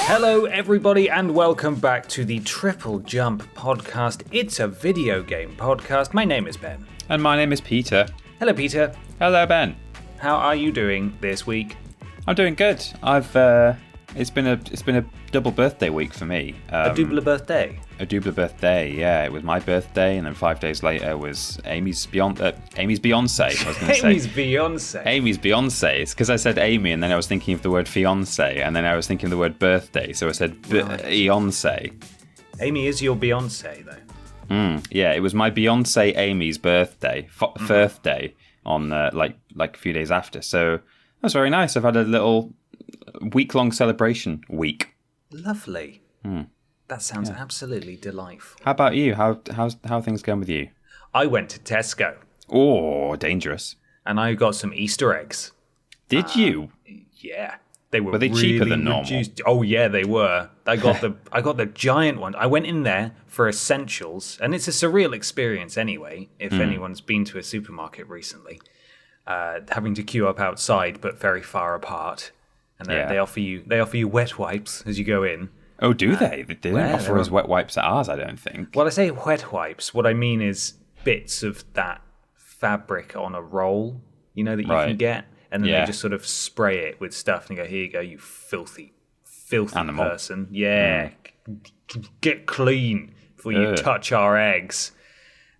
Hello, everybody, and welcome back to the Triple Jump Podcast. It's a video game podcast. My name is Ben. And my name is Peter. Hello, Peter. Hello, Ben. How are you doing this week? I'm doing good. It's been a double birthday week for me. A double birthday? A double birthday, yeah. It was my birthday, and then 5 days later was Amy's Beyonce. I was going to say Amy's Beyonce. Amy's Beyonce. It's because I said Amy, and then I was thinking of the word fiance, and then I was thinking of the word birthday, so I said Beyonce. Amy is your Beyonce, though. Yeah, it was my Beyonce Amy's birthday, birthday on like a few days after. So that was very nice. I've had a little week-long celebration week. Lovely. That sounds absolutely delightful. How about you? How things going with you? I went to Tesco. Oh, dangerous. And I got some Easter eggs. Did you? Yeah. They were they really cheaper than normal? Reduced. Oh yeah, they were. I got the giant one. I went in there for essentials, and it's a surreal experience anyway. If anyone's been to a supermarket recently, having to queue up outside but very far apart, and they offer you wet wipes as you go in. Oh, do they? They don't offer us wet wipes at ours, I don't think. Well, I say wet wipes. What I mean is bits of that fabric on a roll, that you can get. And then they just sort of spray it with stuff and go, here you go, you filthy animal person. Yeah, get clean before you touch our eggs.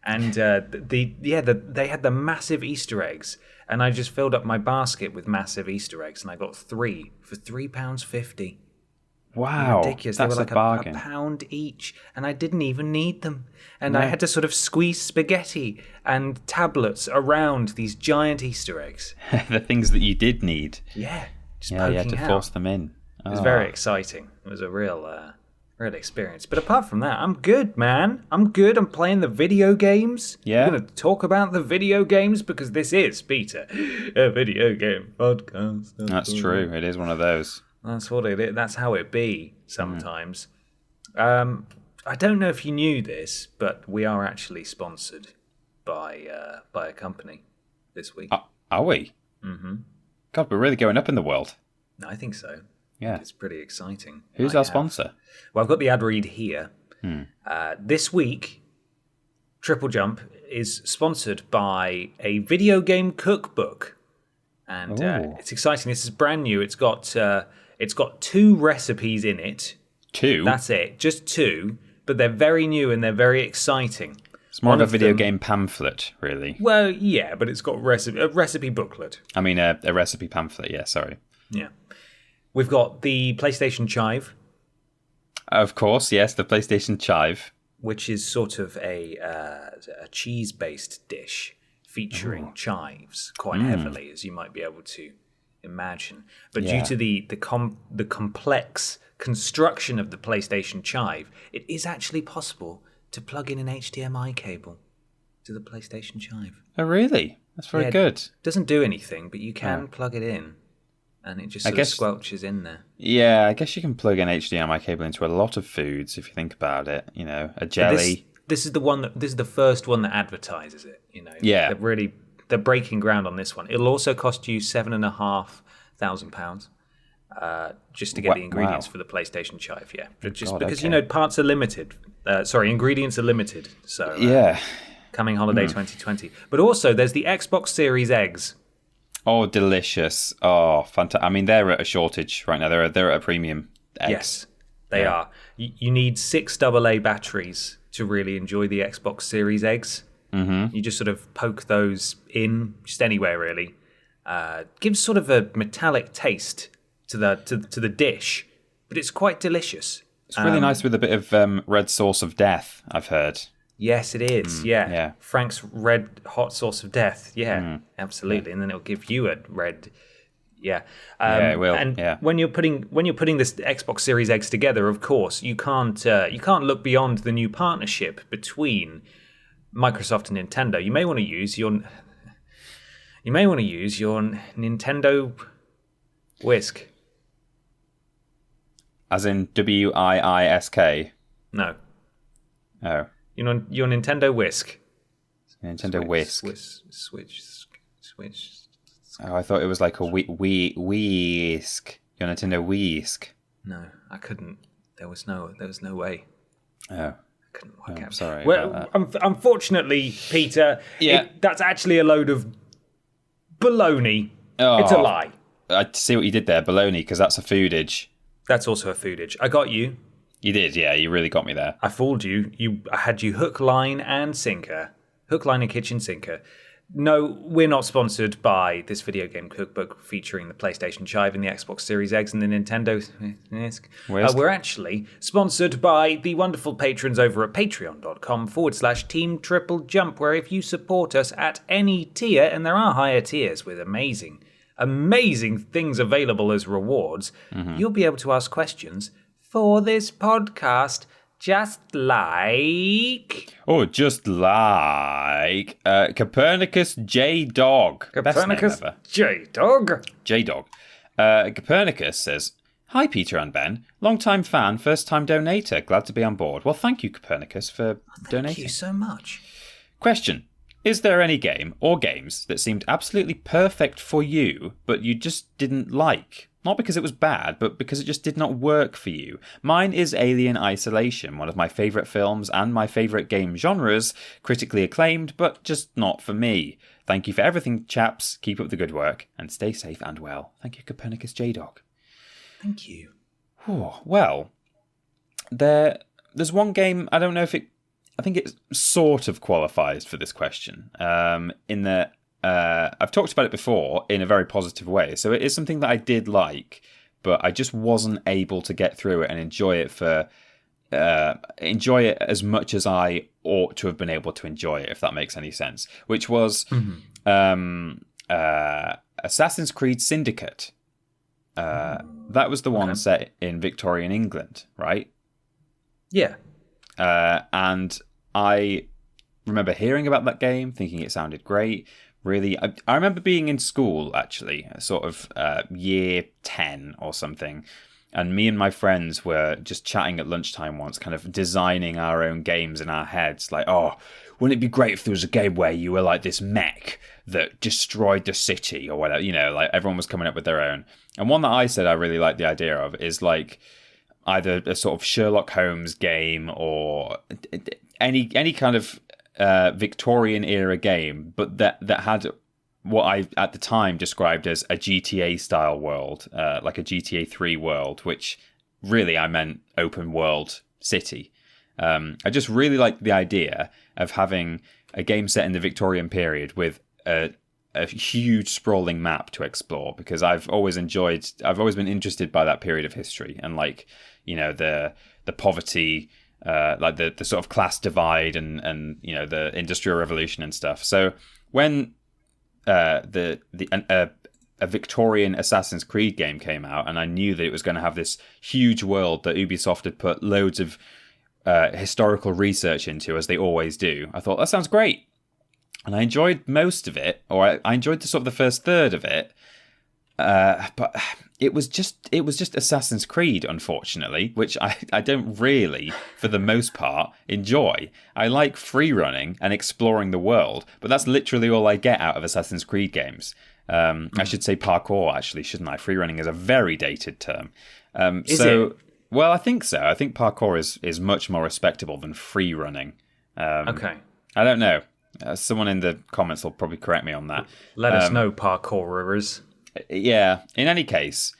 And they had the massive Easter eggs. And I just filled up my basket with massive Easter eggs. And I got 3 for £3.50. Wow, ridiculous. That's they were like a bargain. a pound each, and I didn't even need them. And I had to sort of squeeze spaghetti and tablets around these giant Easter eggs. The things that you did need. Yeah, you had to force them in. It was very exciting. It was a real experience. But apart from that, I'm good, man. I'm good. I'm playing the video games. Yeah. We're going to talk about the video games because this is, Peter, a video game podcast. That's true. It is one of those. That's what it is. That's how it be sometimes. I don't know if you knew this, but we are actually sponsored by a company this week. Are we? Mm-hmm. God, we're really going up in the world. I think so. Yeah. It's pretty exciting. Who's our sponsor? Well, I've got the ad read here. This week, Triple Jump is sponsored by a video game cookbook. And it's exciting. This is brand new. It's got 2 recipes in it. 2? That's it. Just 2. But they're very new and they're very exciting. It's more of a video game pamphlet, really. Well, yeah, but it's got a recipe booklet. I mean, a recipe pamphlet, yeah, sorry. Yeah. We've got the PlayStation Chive. Of course, yes, the PlayStation Chive. Which is sort of a cheese-based dish featuring chives quite heavily, as you might be able to imagine. But due to the complex construction of the PlayStation Chive, it is actually possible to plug in an HDMI cable to the PlayStation Chive. Oh, really? That's very good. It doesn't do anything, but you can plug it in, and it just sort of squelches in there. Yeah, I guess you can plug an HDMI cable into a lot of foods if you think about it. A jelly. This is the first one that advertises it. Yeah. They're breaking ground on this one. It'll also cost you £7,500 just to get the ingredients for the PlayStation Chive. Yeah, because parts are limited. Ingredients are limited. So coming holiday 2020. But also there's the Xbox Series X. Oh, delicious! Oh, fantastic! I mean, they're at a shortage right now. They're at a premium. Eggs. Yes, they are. You need 6 AA batteries to really enjoy the Xbox Series X. Mm-hmm. You just sort of poke those in, just anywhere really. Gives sort of a metallic taste to the dish, but it's quite delicious. It's really nice with a bit of red sauce of death, I've heard. Yes, it is. Yeah. Frank's red hot sauce of death. Yeah, absolutely. And then it'll give you a red. Yeah. It will. And when you're putting this Xbox Series X together, of course, you can't look beyond the new partnership between Microsoft and Nintendo. You may want to use your Nintendo Whisk. As in WIISK? No. Oh. Your Nintendo Whisk. Nintendo Whisk. Switch. Oh, I thought it was like a whisk. Your Nintendo Whisk. No, I couldn't. There was no way. Oh. Couldn't work out. Sorry. Well, unfortunately, Peter, that's actually a load of baloney. Oh, it's a lie. I see what you did there, baloney, because that's a foodage. That's also a foodage. I got you. You did, yeah. You really got me there. I fooled you. I had you hook, line, and sinker. Hook, line, and kitchen sinker. No, we're not sponsored by this video game cookbook featuring the PlayStation Chive and the Xbox Series X and the Nintendo. We're actually sponsored by the wonderful patrons over at patreon.com/Team TripleJump, where if you support us at any tier, and there are higher tiers with amazing things available as rewards, you'll be able to ask questions for this podcast. Just like Copernicus J Dog. Copernicus J Dog. J Dog. Copernicus says, "Hi Peter and Ben, long-time fan, first-time donator. Glad to be on board." Well, thank you, Copernicus, for donating. Thank you so much. Question: is there any game or games that seemed absolutely perfect for you, but you just didn't like? Not because it was bad, but because it just did not work for you. Mine is Alien Isolation, one of my favourite films and my favourite game genres, critically acclaimed, but just not for me. Thank you for everything, chaps. Keep up the good work, and stay safe and well. Thank you, Copernicus J-Dog. Thank you. Well, there's one game, I don't know if I think it sort of qualifies for this question, in that I've talked about it before in a very positive way. So it is something that I did like, but I just wasn't able to get through it and enjoy it as much as I ought to have been able to enjoy it, if that makes any sense. Which was Assassin's Creed Syndicate. That was the one set in Victorian England, right? Yeah. And I remember hearing about that game, thinking it sounded great. Really, I remember being in school, actually, sort of year 10 or something, and me and my friends were just chatting at lunchtime once, kind of designing our own games in our heads, like, oh, wouldn't it be great if there was a game where you were like this mech that destroyed the city or whatever, like everyone was coming up with their own. And one that I said I really like the idea of is like either a sort of Sherlock Holmes game or any kind of Victorian era game, but that had what I at the time described as a GTA style world, like a GTA 3 world, which really I meant open world city. I just really liked the idea of having a game set in the Victorian period with a huge sprawling map to explore, because I've always been interested by that period of history and like, the poverty, like the sort of class divide and the Industrial Revolution and stuff. So when a Victorian Assassin's Creed game came out, and I knew that it was going to have this huge world that Ubisoft had put loads of historical research into, as they always do, I thought that sounds great, and I enjoyed most of it, or I enjoyed the sort of the first third of it. But it was just Assassin's Creed, unfortunately, which I don't really, for the most part, enjoy. I like free running and exploring the world, but that's literally all I get out of Assassin's Creed games. I should say parkour, actually, shouldn't I? Free running is a very dated term. Is it? Well, I think so. I think parkour is much more respectable than free running. Okay. I don't know. Someone in the comments will probably correct me on that. Let us know, parkourers. Yeah. In any case,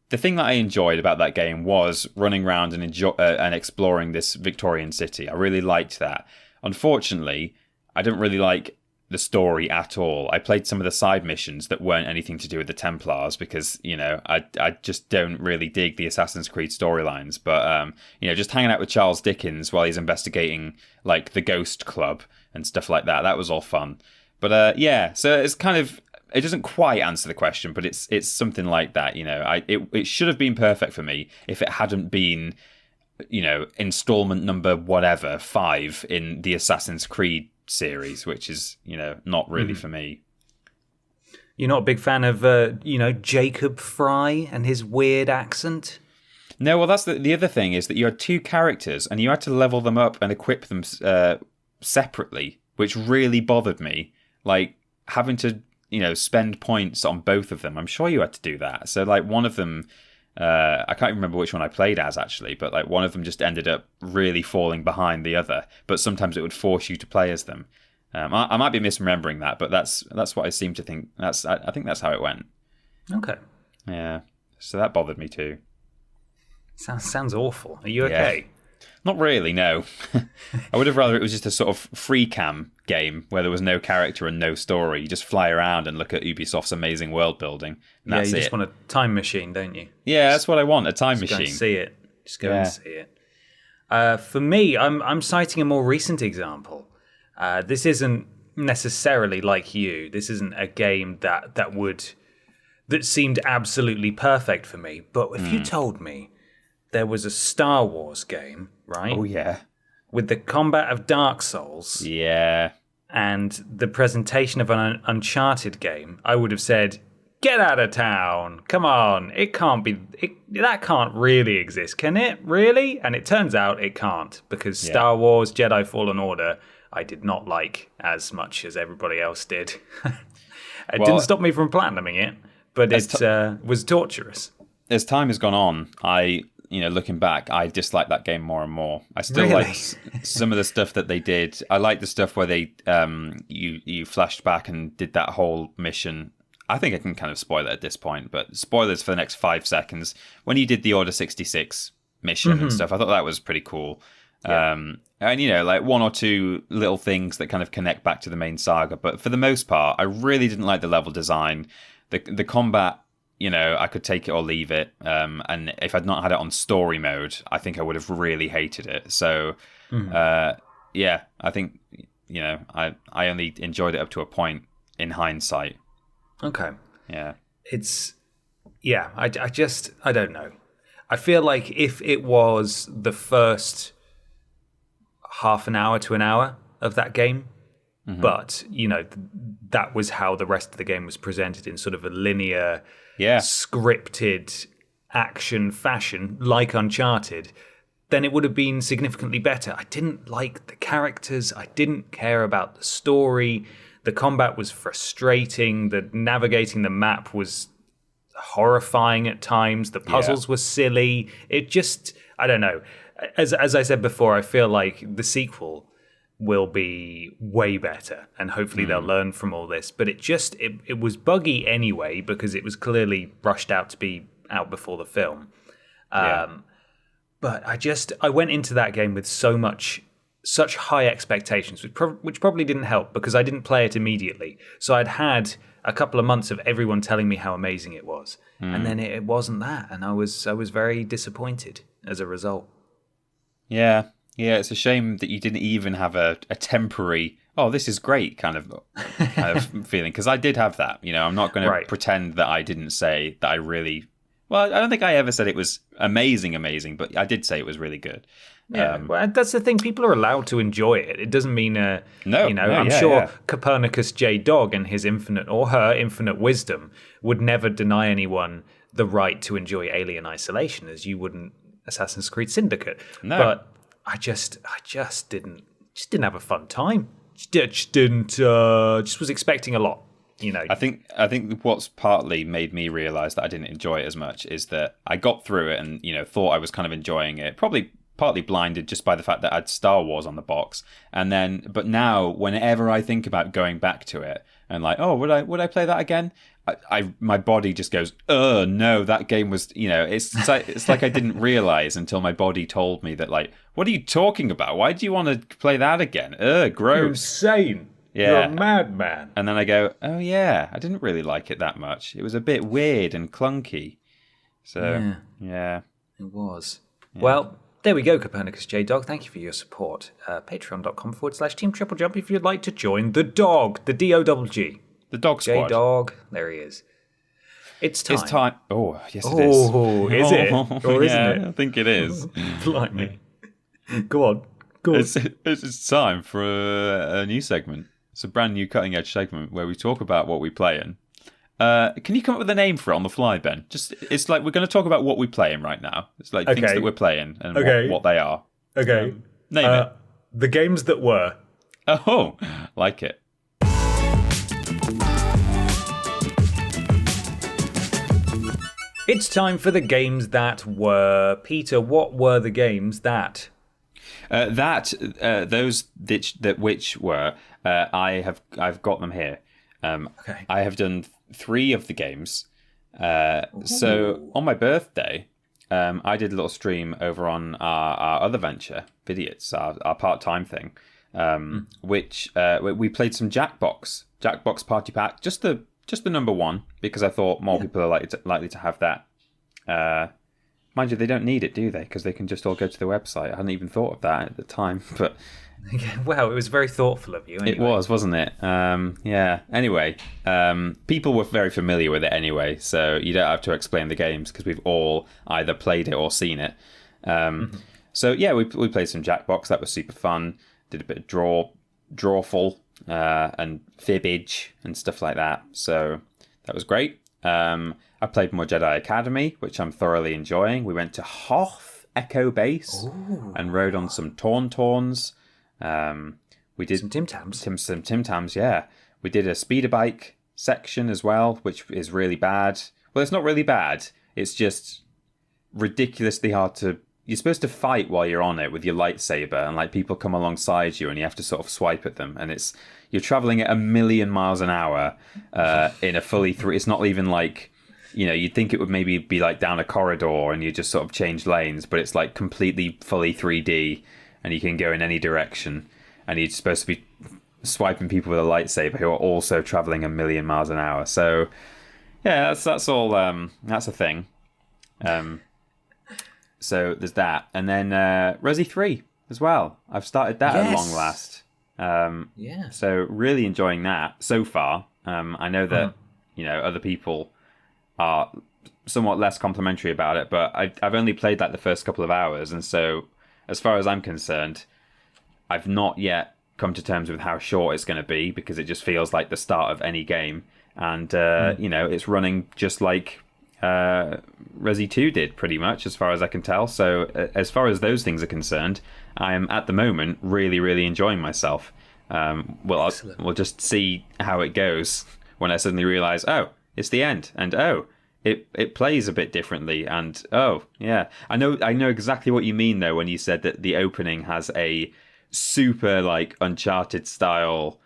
the thing that I enjoyed about that game was running around and exploring this Victorian city. I really liked that. Unfortunately, I didn't really like the story at all. I played some of the side missions that weren't anything to do with the Templars because, I just don't really dig the Assassin's Creed storylines. But, just hanging out with Charles Dickens while he's investigating, like, the Ghost Club and stuff like that, that was all fun. But, so it's kind of... It doesn't quite answer the question, but it's something like that. It should have been perfect for me if it hadn't been, installment number whatever 5 in the Assassin's Creed series, which is not really for me. You're not a big fan of Jacob Fry and his weird accent? No, well, that's the other thing is that you had 2 characters and you had to level them up and equip them separately, which really bothered me. Like having to spend points on both of them. I'm sure you had to do that. So like one of them I can't remember which one I played as actually, but like one of them just ended up really falling behind the other. But sometimes it would force you to play as them. I might be misremembering that, but that's what I seem to think. I think that's how it went. Okay. Yeah. So that bothered me too. Sounds awful. Are you okay? Not really, no. I would have rather it was just a sort of free cam game where there was no character and no story. You just fly around and look at Ubisoft's amazing world building. And that's you just want a time machine, don't you? Yeah, that's what I want, a time machine. Go and see it. Just go and see it. For me, I'm citing a more recent example. This isn't necessarily like you. This isn't a game that seemed absolutely perfect for me. But if you told me there was a Star Wars game, right? Oh, yeah. With the combat of Dark Souls. Yeah. And the presentation of an Uncharted game, I would have said, get out of town. Come on. It can't be... that can't really exist, can it? Really? And it turns out it can't. Because Star Wars Jedi Fallen Order, I did not like as much as everybody else did. It didn't stop me from platinuming it, but it was torturous. As time has gone on, looking back, I dislike that game more and more. I still like some of the stuff that they did. I like the stuff where they you flashed back and did that whole mission. I think I can kind of spoil it at this point, but spoilers for the next 5 seconds. When you did the Order 66 mission and stuff, I thought that was pretty cool. Yeah. And like one or two little things that kind of connect back to the main saga. But for the most part, I really didn't like the level design. The combat, I could take it or leave it. And if I'd not had it on story mode, I think I would have really hated it. So, I think, I only enjoyed it up to a point in hindsight. Okay. Yeah. I don't know. I feel like if it was the first half an hour to an hour of that game, but, that was how the rest of the game was presented in sort of a linear, scripted action fashion, like Uncharted, then it would have been significantly better. I didn't like the characters. I didn't care about the story. The combat was frustrating. The navigating the map was horrifying at times. The puzzles were silly. It just, I don't know. As I said before, I feel like the sequel will be way better, and hopefully they'll learn from all this. But it was buggy anyway, because it was clearly rushed out to be out before the film. But I went into that game with such high expectations, which probably didn't help, because I didn't play it immediately. So I'd had a couple of months of everyone telling me how amazing it was, and then it wasn't that, and I was very disappointed as a result. Yeah, it's a shame that you didn't even have a temporary, oh, this is great kind of feeling, because I did have that. I'm not going to pretend that I didn't say that I really... Well, I don't think I ever said it was amazing, but I did say it was really good. Yeah, well, that's the thing. People are allowed to enjoy it. It doesn't mean, I'm sure Copernicus J. Dog and his infinite, or her infinite wisdom, would never deny anyone the right to enjoy Alien Isolation, as you wouldn't Assassin's Creed Syndicate. No. But I just didn't have a fun time. Just was expecting a lot. I think what's partly made me realise that I didn't enjoy it as much is that I got through it and thought I was kind of enjoying it. Probably partly blinded just by the fact that I had Star Wars on the box. But now whenever I think about going back to it and like, oh, would I play that again? My body just goes, oh no, that game was, it's like I didn't realise until my body told me that, like, what are you talking about? Why do you want to play that again? Gross. You're insane. Yeah. You're a madman. And then I go, oh yeah, I didn't really like it that much. It was a bit weird and clunky. So, yeah. It was. Yeah. Well, there we go, Copernicus J. Dog. Thank you for your support. Patreon.com/Team TripleJump if you'd like to join the dog, the D-O-G-G. The dog squad. J. Dog. There he is. It's time. Oh, yes it is. Oh, is it? Or isn't it? I think it is. Blimey. Go on. It's time for a new segment. It's a brand new cutting edge segment where we talk about what we play in. Can you come up with a name for it on the fly, Ben? It's like we're going to talk about what we play in right now. It's like things that we're playing and what they are. Okay. Name it. The games that were. Oh, like it. It's time for the games that were. Peter, what were the games that? Which were. I've got them here. Okay. I have done 3 of the games. So on my birthday, I did a little stream over on our other venture, Vidiots, our part-time thing, which we played some Jackbox Party Pack, just the number 1, because I thought more people are likely to have that. Mind you, they don't need it, do they? Because they can just all go to the website. I hadn't even thought of that at the time, but Well, it was very thoughtful of you. Anyway. It was, wasn't it? Yeah. Anyway, people were very familiar with it anyway, so you don't have to explain the games because we've all either played it or seen it. So yeah, we played some Jackbox. That was super fun. Did a bit of drawful and fibbage and stuff like that. So that was great. I played more Jedi Academy, which I'm thoroughly enjoying. We went to Hoth Echo Base and rode on some Tauntauns. We did some Tim Tams. Some Tim Tams, yeah. We did a speeder bike section as well, which is really bad. Well, it's not really bad. It's just ridiculously hard to. You're supposed to fight while you're on it with your lightsaber, and like people come alongside you, and you have to sort of swipe at them, and you're traveling at 1,000,000 miles an hour in a fully through. It's not even like. You'd think it would maybe be like down a corridor and you just sort of change lanes, but it's like completely fully 3D and you can go in any direction. And you're supposed to be swiping people with a lightsaber who are also traveling 1,000,000 miles an hour. So, yeah, that's all. That's a thing. So there's that, and then Resi 3 as well. I've started that at long last. So really enjoying that so far. I know that other people are somewhat less complimentary about it, but I've only played like the first couple of hours, and so as far as I'm concerned, I've not yet come to terms with how short it's going to be, because it just feels like the start of any game, and it's running just like Resi 2 did, pretty much, as far as I can tell. So as far as those things are concerned, I am at the moment really, really enjoying myself. We'll just see how it goes when I suddenly realise, oh, it's the end, and it plays a bit differently, and I know exactly what you mean though when you said that the opening has a super like Uncharted style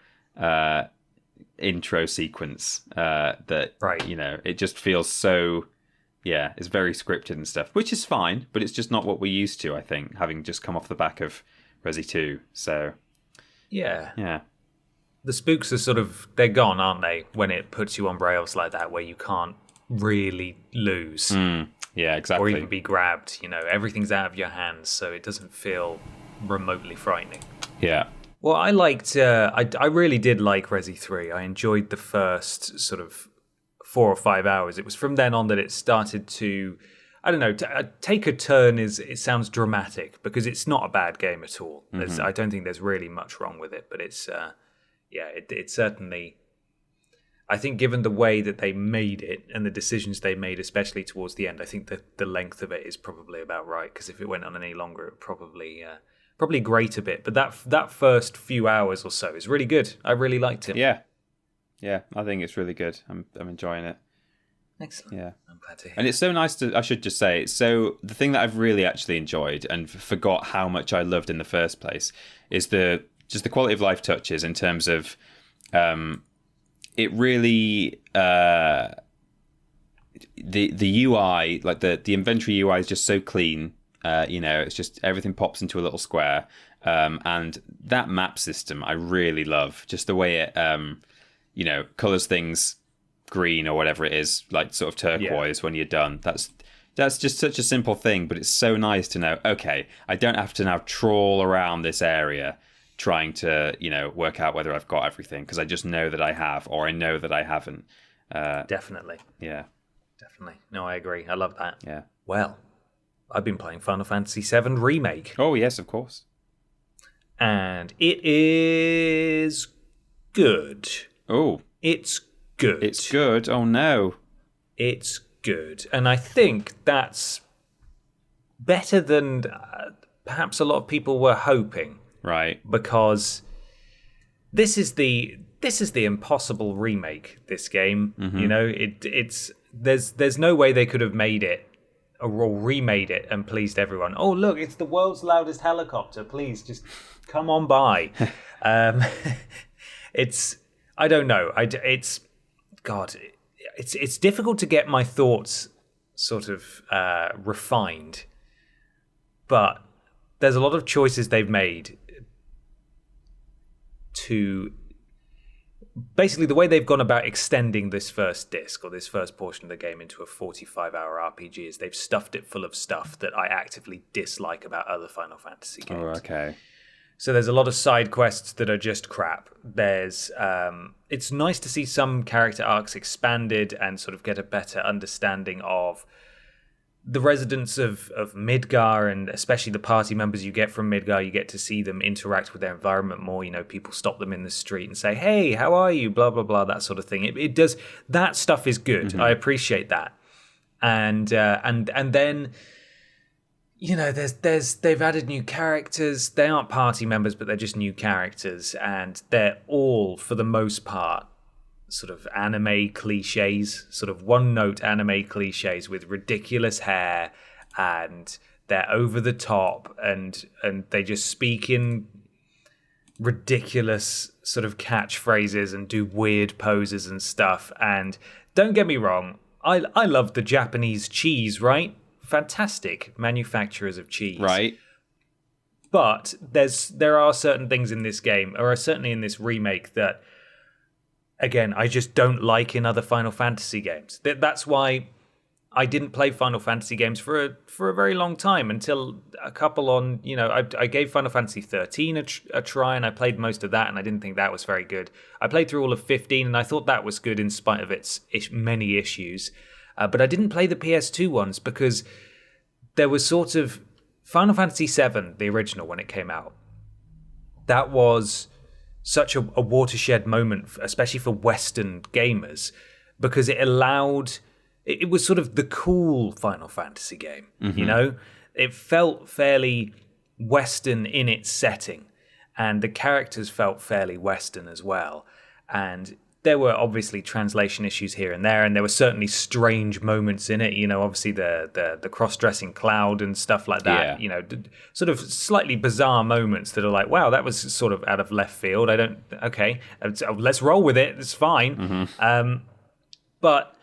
intro sequence that it just feels so it's very scripted and stuff, which is fine, but it's just not what we're used to, I think, having just come off the back of Resi 2. So yeah. The spooks are they're gone, aren't they, when it puts you on rails like that, where you can't really lose. Yeah, exactly. Or even be grabbed. Everything's out of your hands, so it doesn't feel remotely frightening. Yeah. Well, I liked, I really did like Resi 3. I enjoyed the first sort of 4 or 5 hours. It was from then on that it started to, I don't know, take a turn. It sounds dramatic, because it's not a bad game at all. I don't think there's really much wrong with it, but it's... it certainly, I think, given the way that they made it and the decisions they made, especially towards the end, I think that the length of it is probably about right, because if it went on any longer, it would probably grate a bit. But that first few hours or so is really good. I really liked it. Yeah, I think it's really good. I'm enjoying it. Excellent. Yeah, I'm glad to hear. And it's so nice to, I should just say, so the thing that I've really actually enjoyed and forgot how much I loved in the first place is just the quality of life touches, in terms of it really the UI, like the inventory UI is just so clean. It's just everything pops into a little square, and that map system I really love. Just the way it colors things green or whatever it is, like sort of turquoise when you're done. That's just such a simple thing, but it's so nice to know, okay, I don't have to now trawl around this area trying to, work out whether I've got everything, because I just know that I have, or I know that I haven't. Definitely. Yeah. Definitely. No, I agree. I love that. Yeah. Well, I've been playing Final Fantasy VII Remake. Oh, yes, of course. And it is good. Oh. It's good. It's good? Oh, no. It's good. And I think that's better than perhaps a lot of people were hoping. Right. Because this is the this is the impossible remake. This game, you know, it's there's no way they could have made it or remade it and pleased everyone. Oh, look, it's the world's loudest helicopter. Please just come on by. It's I don't know. It's difficult to get my thoughts sort of refined, but there's a lot of choices they've made to basically the way they've gone about extending this first disc or this first portion of the game into a 45-hour RPG is they've stuffed it full of stuff that I actively dislike about other Final Fantasy games. Oh, okay. So there's a lot of side quests that are just crap. There's it's nice to see some character arcs expanded and sort of get a better understanding of the residents of Midgar, and especially the party members you get from Midgar. You get to see them interact with their environment more. You know, people stop them in the street and say, "Hey, how are you?" Blah blah blah. That sort of thing. It does, that stuff is good. I appreciate that. And then, you know, they've added new characters. They aren't party members, but they're just new characters, and they're all, for the most part, sort of anime cliches, sort of one-note anime cliches with ridiculous hair, and they're over the top, and they just speak in ridiculous sort of catchphrases and do weird poses and stuff. And don't get me wrong, I love the Japanese cheese, right? Fantastic manufacturers of cheese. Right. But there are certain things in this game, or certainly in this remake, that again, I just don't like in other Final Fantasy games. That's why I didn't play Final Fantasy games for a very long time, until a couple on, you know, I gave Final Fantasy 13 a try, and I played most of that, and I didn't think that was very good. I played through all of 15, and I thought that was good in spite of its many issues. But I didn't play the PS2 ones because there was sort of Final Fantasy VII, the original, when it came out. That was such a watershed moment, especially for Western gamers, because it allowed... It was sort of the cool Final Fantasy game, you know? It felt fairly Western in its setting, and the characters felt fairly Western as well. And there were obviously translation issues here and there were certainly strange moments in it. You know, obviously the cross-dressing Cloud and stuff like that. Yeah. You know, sort of slightly bizarre moments that are like, wow, that was sort of out of left field. Okay, let's roll with it. It's fine. But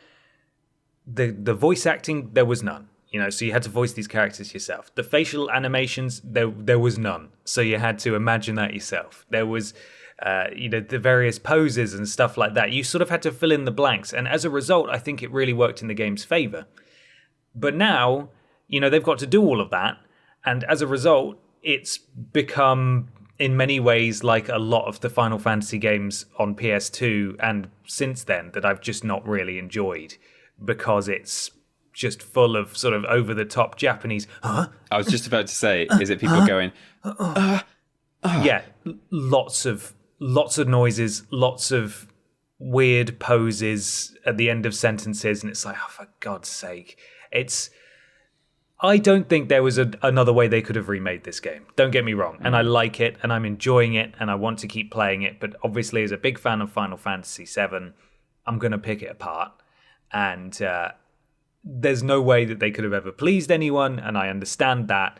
the voice acting, there was none. You know, so you had to voice these characters yourself. The facial animations, there was none. So you had to imagine that yourself. There was... you know, the various poses and stuff like that. You sort of had to fill in the blanks. And as a result, I think it really worked in the game's favor. But now, you know, they've got to do all of that. And as a result, it's become, in many ways, like a lot of the Final Fantasy games on PS2 and since then that I've just not really enjoyed, because it's just full of sort of over-the-top Japanese, huh? I was just about to say, is it people going, Yeah, lots of noises, lots of weird poses at the end of sentences, and it's like, oh, for God's sake. I don't think there was another way they could have remade this game. Don't get me wrong. And I like it, and I'm enjoying it, and I want to keep playing it. But obviously, as a big fan of Final Fantasy VII, I'm going to pick it apart. And there's no way that they could have ever pleased anyone, and I understand that.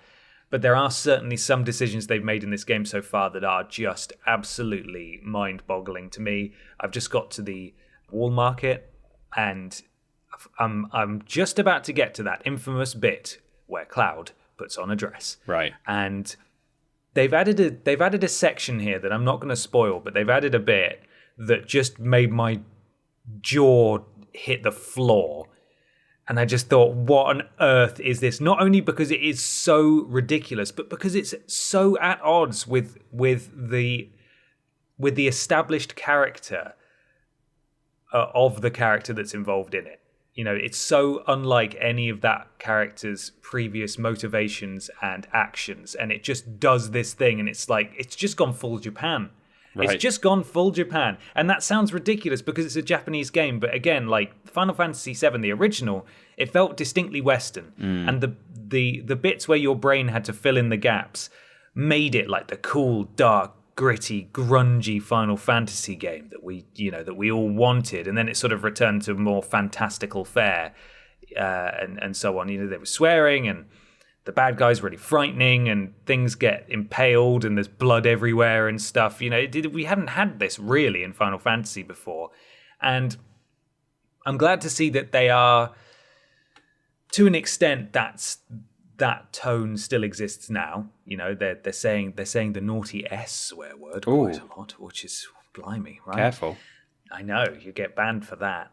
But there are certainly some decisions they've made in this game so far that are just absolutely mind-boggling to me. I've just got to the wall market, and I'm just about to get to that infamous bit where Cloud puts on a dress. Right. And they've added a section here that I'm not going to spoil, but they've added a bit that just made my jaw hit the floor. And I just thought, what on earth is this? Not only because it is so ridiculous, but because it's so at odds with the established character of the character that's involved in it. You know, it's so unlike any of that character's previous motivations and actions, and it just does this thing, and it's like, it's just gone full Japan. Right. It's just gone full Japan. And that sounds ridiculous because it's a Japanese game. But again, like Final Fantasy VII, the original, it felt distinctly Western. And the bits where your brain had to fill in the gaps made it like the cool, dark, gritty, grungy Final Fantasy game that we all wanted, and then it sort of returned to more fantastical fare, and so on. There was swearing, and the bad guy's really frightening, and things get impaled, and there's blood everywhere and stuff. We hadn't had this really in Final Fantasy before, and I'm glad to see that they are, to an extent, that tone still exists now. They're saying the naughty S swear word quite a lot, which is blimey, right? Careful. I know, you get banned for that.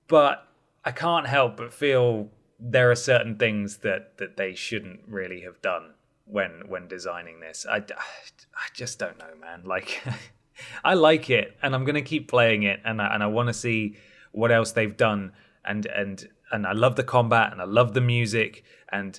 But I can't help but feel there are certain things that they shouldn't really have done when designing this. I just don't know, man. Like, I like it, and I'm going to keep playing it, and I want to see what else they've done, and I love the combat, and I love the music, and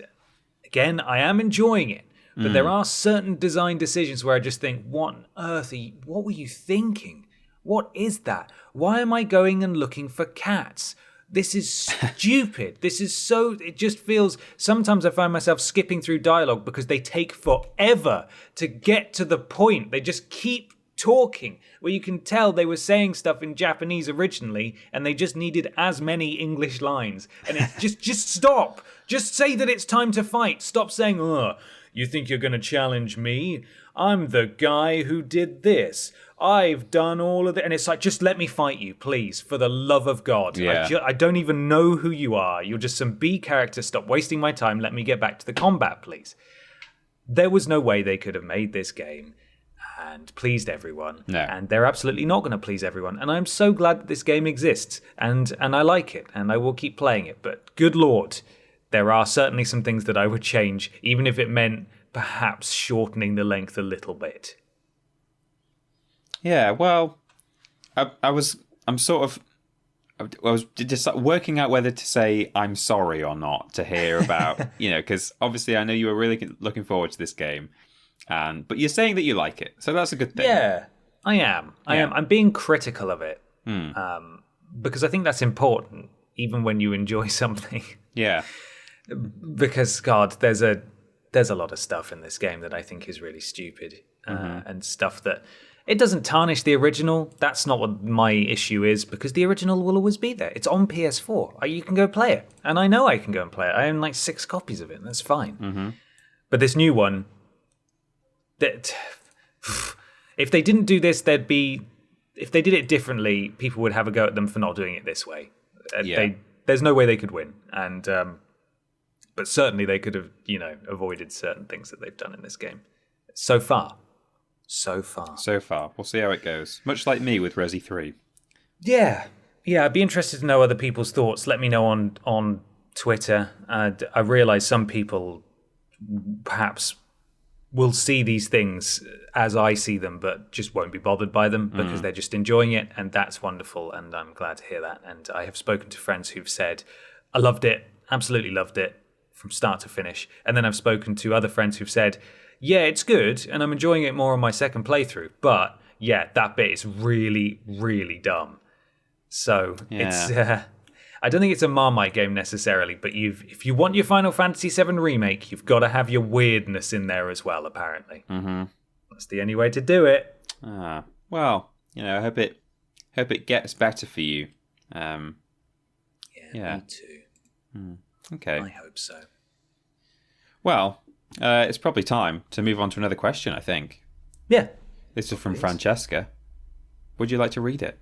again, I am enjoying it. But there are certain design decisions where I just think, what on earth what were you thinking? What is that? Why am I going and looking for cats? This is stupid. It just feels, sometimes I find myself skipping through dialogue because they take forever to get to the point. They just keep talking, where you can tell they were saying stuff in Japanese originally, and they just needed as many English lines. And it's just stop. Just say that it's time to fight. Stop saying, you think you're going to challenge me? I'm the guy who did this. I've done all of it. And it's like, just let me fight you, please, for the love of God. Yeah. I don't even know who you are. You're just some B character. Stop wasting my time. Let me get back to the combat, please. There was no way they could have made this game and pleased everyone. No. And they're absolutely not going to please everyone. And I'm so glad that this game exists. And I like it. And I will keep playing it. But good Lord, there are certainly some things that I would change, even if it meant perhaps shortening the length a little bit. Yeah, well, I was just working out whether to say I'm sorry or not to hear about, because obviously I know you were really looking forward to this game, but you're saying that you like it, so that's a good thing. Yeah, I am. I'm being critical of it, because I think that's important, even when you enjoy something. Yeah. Because God, there's a lot of stuff in this game that I think is really stupid, and stuff that it doesn't tarnish the original. That's not what my issue is, because the original will always be there. It's on PS4. You can go play it, and I know I can go and play it. I own like 6 copies of it, and that's fine. But this new one, that if they didn't do this, if they did it differently, people would have a go at them for not doing it this way. There's no way they could win, and but certainly they could have, avoided certain things that they've done in this game. So far. We'll see how it goes. Much like me with Resi 3. Yeah, I'd be interested to know other people's thoughts. Let me know on Twitter. I realise some people perhaps will see these things as I see them, but just won't be bothered by them because they're just enjoying it, and that's wonderful, and I'm glad to hear that. And I have spoken to friends who've said, I loved it, absolutely loved it, from start to finish. And then I've spoken to other friends who've said, yeah, it's good, and I'm enjoying it more on my second playthrough, but yeah, that bit is really, really dumb. So it's, I don't think it's a Marmite game necessarily, but if you want your Final Fantasy VII Remake, you've got to have your weirdness in there as well, apparently. That's the only way to do it. Well, I hope it gets better for you. Me too. Okay. I hope so. Well, it's probably time to move on to another question, I think. Yeah. This is from Francesca. Would you like to read it?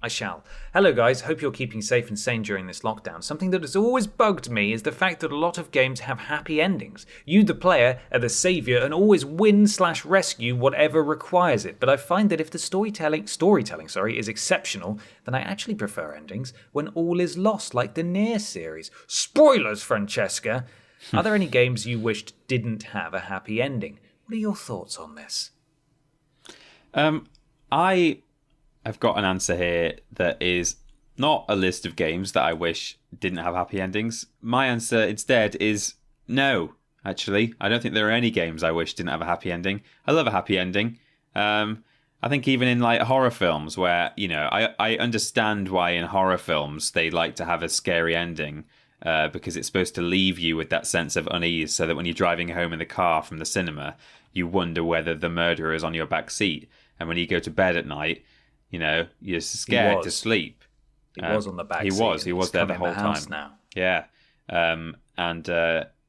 I shall. Hello guys, hope you're keeping safe and sane during this lockdown. Something that has always bugged me is the fact that a lot of games have happy endings. You, the player, are the saviour and always win/rescue whatever requires it. But I find that if the storytelling is exceptional, then I actually prefer endings when all is lost, like the Nier series. Spoilers, Francesca! Are there any games you wished didn't have a happy ending? What are your thoughts on this? I've got an answer here that is not a list of games that I wish didn't have happy endings. My answer instead is no, actually. I don't think there are any games I wish didn't have a happy ending. I love a happy ending. I think even in like horror films where, I understand why in horror films they like to have a scary ending because it's supposed to leave you with that sense of unease so that when you're driving home in the car from the cinema, you wonder whether the murderer is on your back seat. And when you go to bed at night, you're scared to sleep. He was on the back seat. He was there the whole time. Now. Yeah.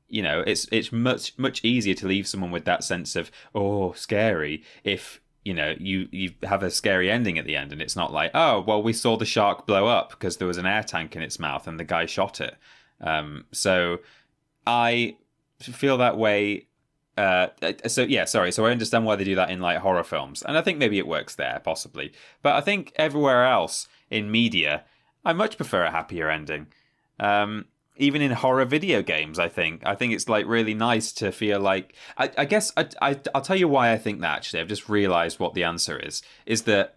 It's much easier to leave someone with that sense of, oh, scary, if you have a scary ending at the end, and it's not like, oh, well, we saw the shark blow up because there was an air tank in its mouth and the guy shot it. So I feel that way. So I understand why they do that in like horror films, and I think maybe it works there possibly, but I think everywhere else in media, I much prefer a happier ending. Even in horror video games, I think it's like really nice to feel like, I guess I'll tell you why I think that. Actually, I've just realized what the answer is that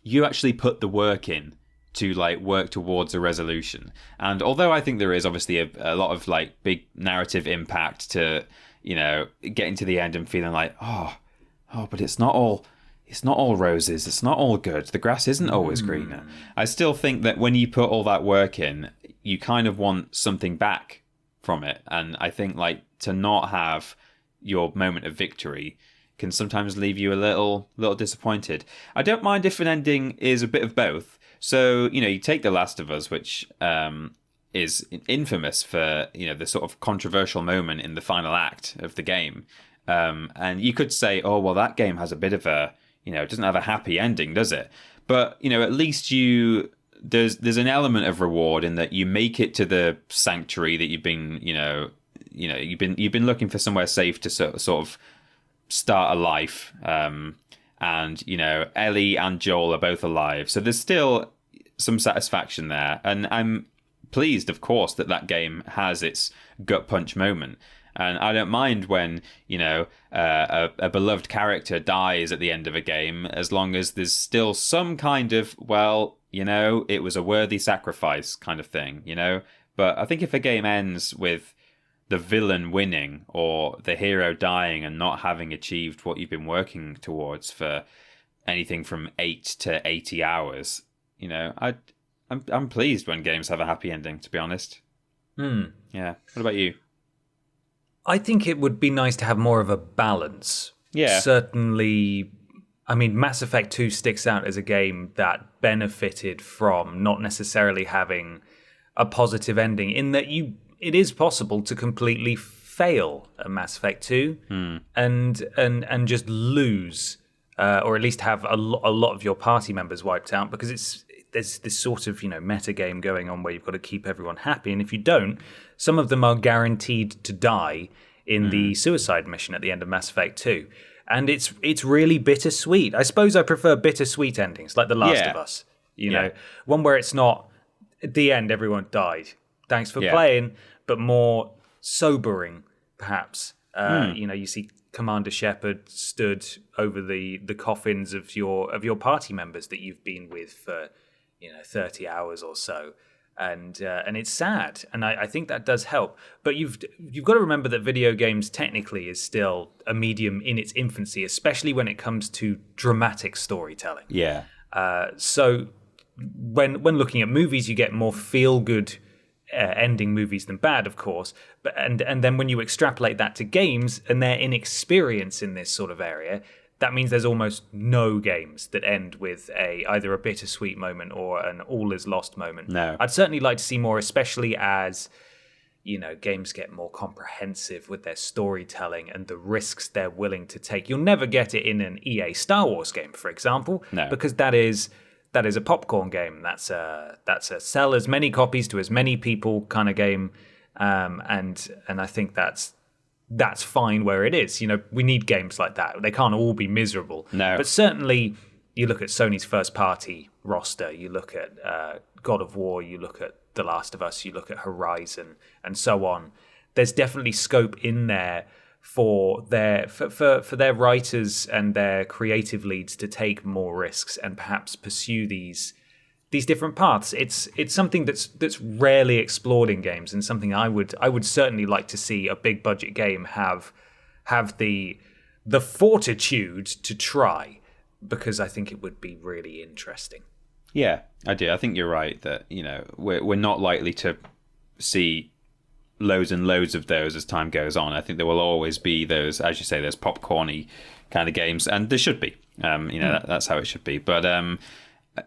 you actually put the work in to like work towards a resolution. And although I think there is obviously a lot of like big narrative impact to, getting to the end and feeling like, oh, but it's not all roses. It's not all good. The grass isn't always greener. I still think that when you put all that work in, you kind of want something back from it. And I think like to not have your moment of victory can sometimes leave you a little disappointed. I don't mind if an ending is a bit of both. So, you take The Last of Us, which is infamous for, the sort of controversial moment in the final act of the game. And you could say, oh, well, that game has a bit of a, it doesn't have a happy ending, does it? But, at least there's an element of reward in that you make it to the sanctuary that you've been, you've been looking for somewhere safe to sort of start a life. And, Ellie and Joel are both alive. So there's still some satisfaction there. And I'm pleased, of course, that game has its gut punch moment. And I don't mind when, a beloved character dies at the end of a game, as long as there's still some kind of, well, it was a worthy sacrifice kind of thing, But I think if a game ends with the villain winning or the hero dying and not having achieved what you've been working towards for anything from 8 to 80 hours, I'm pleased when games have a happy ending, to be honest. Yeah. What about you? I think it would be nice to have more of a balance. Yeah. Certainly, I mean, Mass Effect 2 sticks out as a game that benefited from not necessarily having a positive ending, in that it is possible to completely fail a Mass Effect 2 and just lose, or at least have a lot of your party members wiped out, because there's this sort of meta game going on where you've got to keep everyone happy, and if you don't, some of them are guaranteed to die in the suicide mission at the end of Mass Effect 2. And it's really bittersweet. I suppose I prefer bittersweet endings, like The Last of Us. One where it's not, at the end, everyone died. Thanks for playing, but more sobering, perhaps. You see Commander Shepard stood over the coffins of your party members that you've been with for 30 hours or so. And it's sad, and I think that does help. But you've got to remember that video games technically is still a medium in its infancy, especially when it comes to dramatic storytelling. Yeah. So when looking at movies, you get more feel-good ending movies than bad, of course. But and then when you extrapolate that to games and their inexperience in this sort of area, that means there's almost no games that end with either a bittersweet moment or an all is lost moment. No. I'd certainly like to see more, especially as games get more comprehensive with their storytelling and the risks they're willing to take. You'll never get it in an EA Star Wars game, for example, because that is a popcorn game. That's a sell as many copies to as many people kind of game, and I think that's fine where it is. We need games like that. They can't all be miserable. No. But certainly, you look at Sony's first-party roster, you look at God of War, you look at The Last of Us, you look at Horizon, and so on. There's definitely scope in there for their writers and their creative leads to take more risks and perhaps pursue these different paths. It's something that's rarely explored in games, and something I would certainly like to see a big budget game have the fortitude to try, because I think it would be really interesting. Yeah, I do. I think you're right that we're not likely to see loads and loads of those as time goes on. I think there will always be those, as you say, those popcorny kind of games, and there should be. That's how it should be. But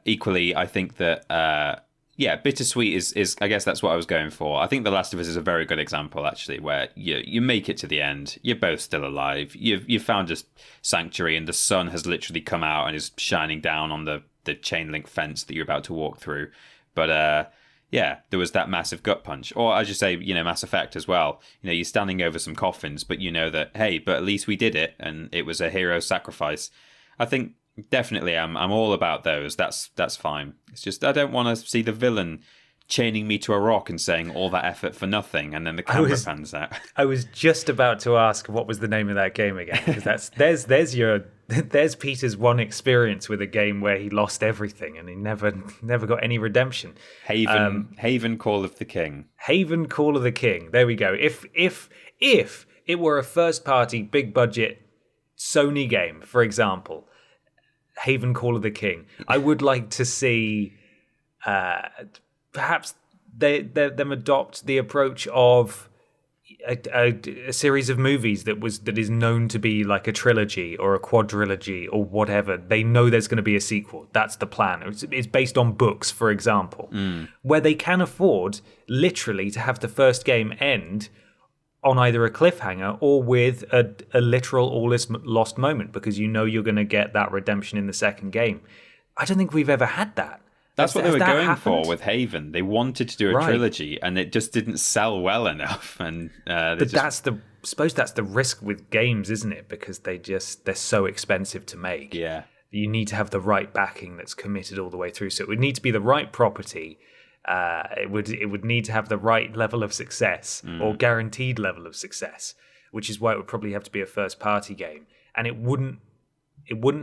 equally, I think that bittersweet is I guess that's what I was going for. I think The Last of Us is a very good example, actually, where you make it to the end, you're both still alive, you've found a sanctuary, and the sun has literally come out and is shining down on the chain link fence that you're about to walk through. But there was that massive gut punch. Or as you say, Mass Effect as well. You're standing over some coffins, but you know that, hey, but at least we did it, and it was a hero sacrifice. I think definitely I'm all about those. That's fine. It's just I don't want to see the villain chaining me to a rock and saying all that effort for nothing, and then the camera pans out. I was just about to ask what was the name of that game again, because there's Peter's one experience with a game where he lost everything and he never got any redemption. Haven Call of the King. Haven Call of the King. There we go. If it were a first party big budget Sony game, for example, Haven Call of the King, I would like to see perhaps them adopt the approach of a series of movies that is known to be like a trilogy or a quadrilogy or whatever. They know there's going to be a sequel. That's the plan. It's based on books, for example, where they can afford literally to have the first game end on either a cliffhanger or with a literal all is lost moment, because you're going to get that redemption in the second game. I don't think we've ever had that. That's what they were going for with Haven. They wanted to do a trilogy, and it just didn't sell well enough. And that's the risk with games, isn't it? Because they're so expensive to make. Yeah, you need to have the right backing that's committed all the way through. So it would need to be the right property. It would need to have the right level of success or guaranteed level of success, which is why it would probably have to be a first party game, and it wouldn't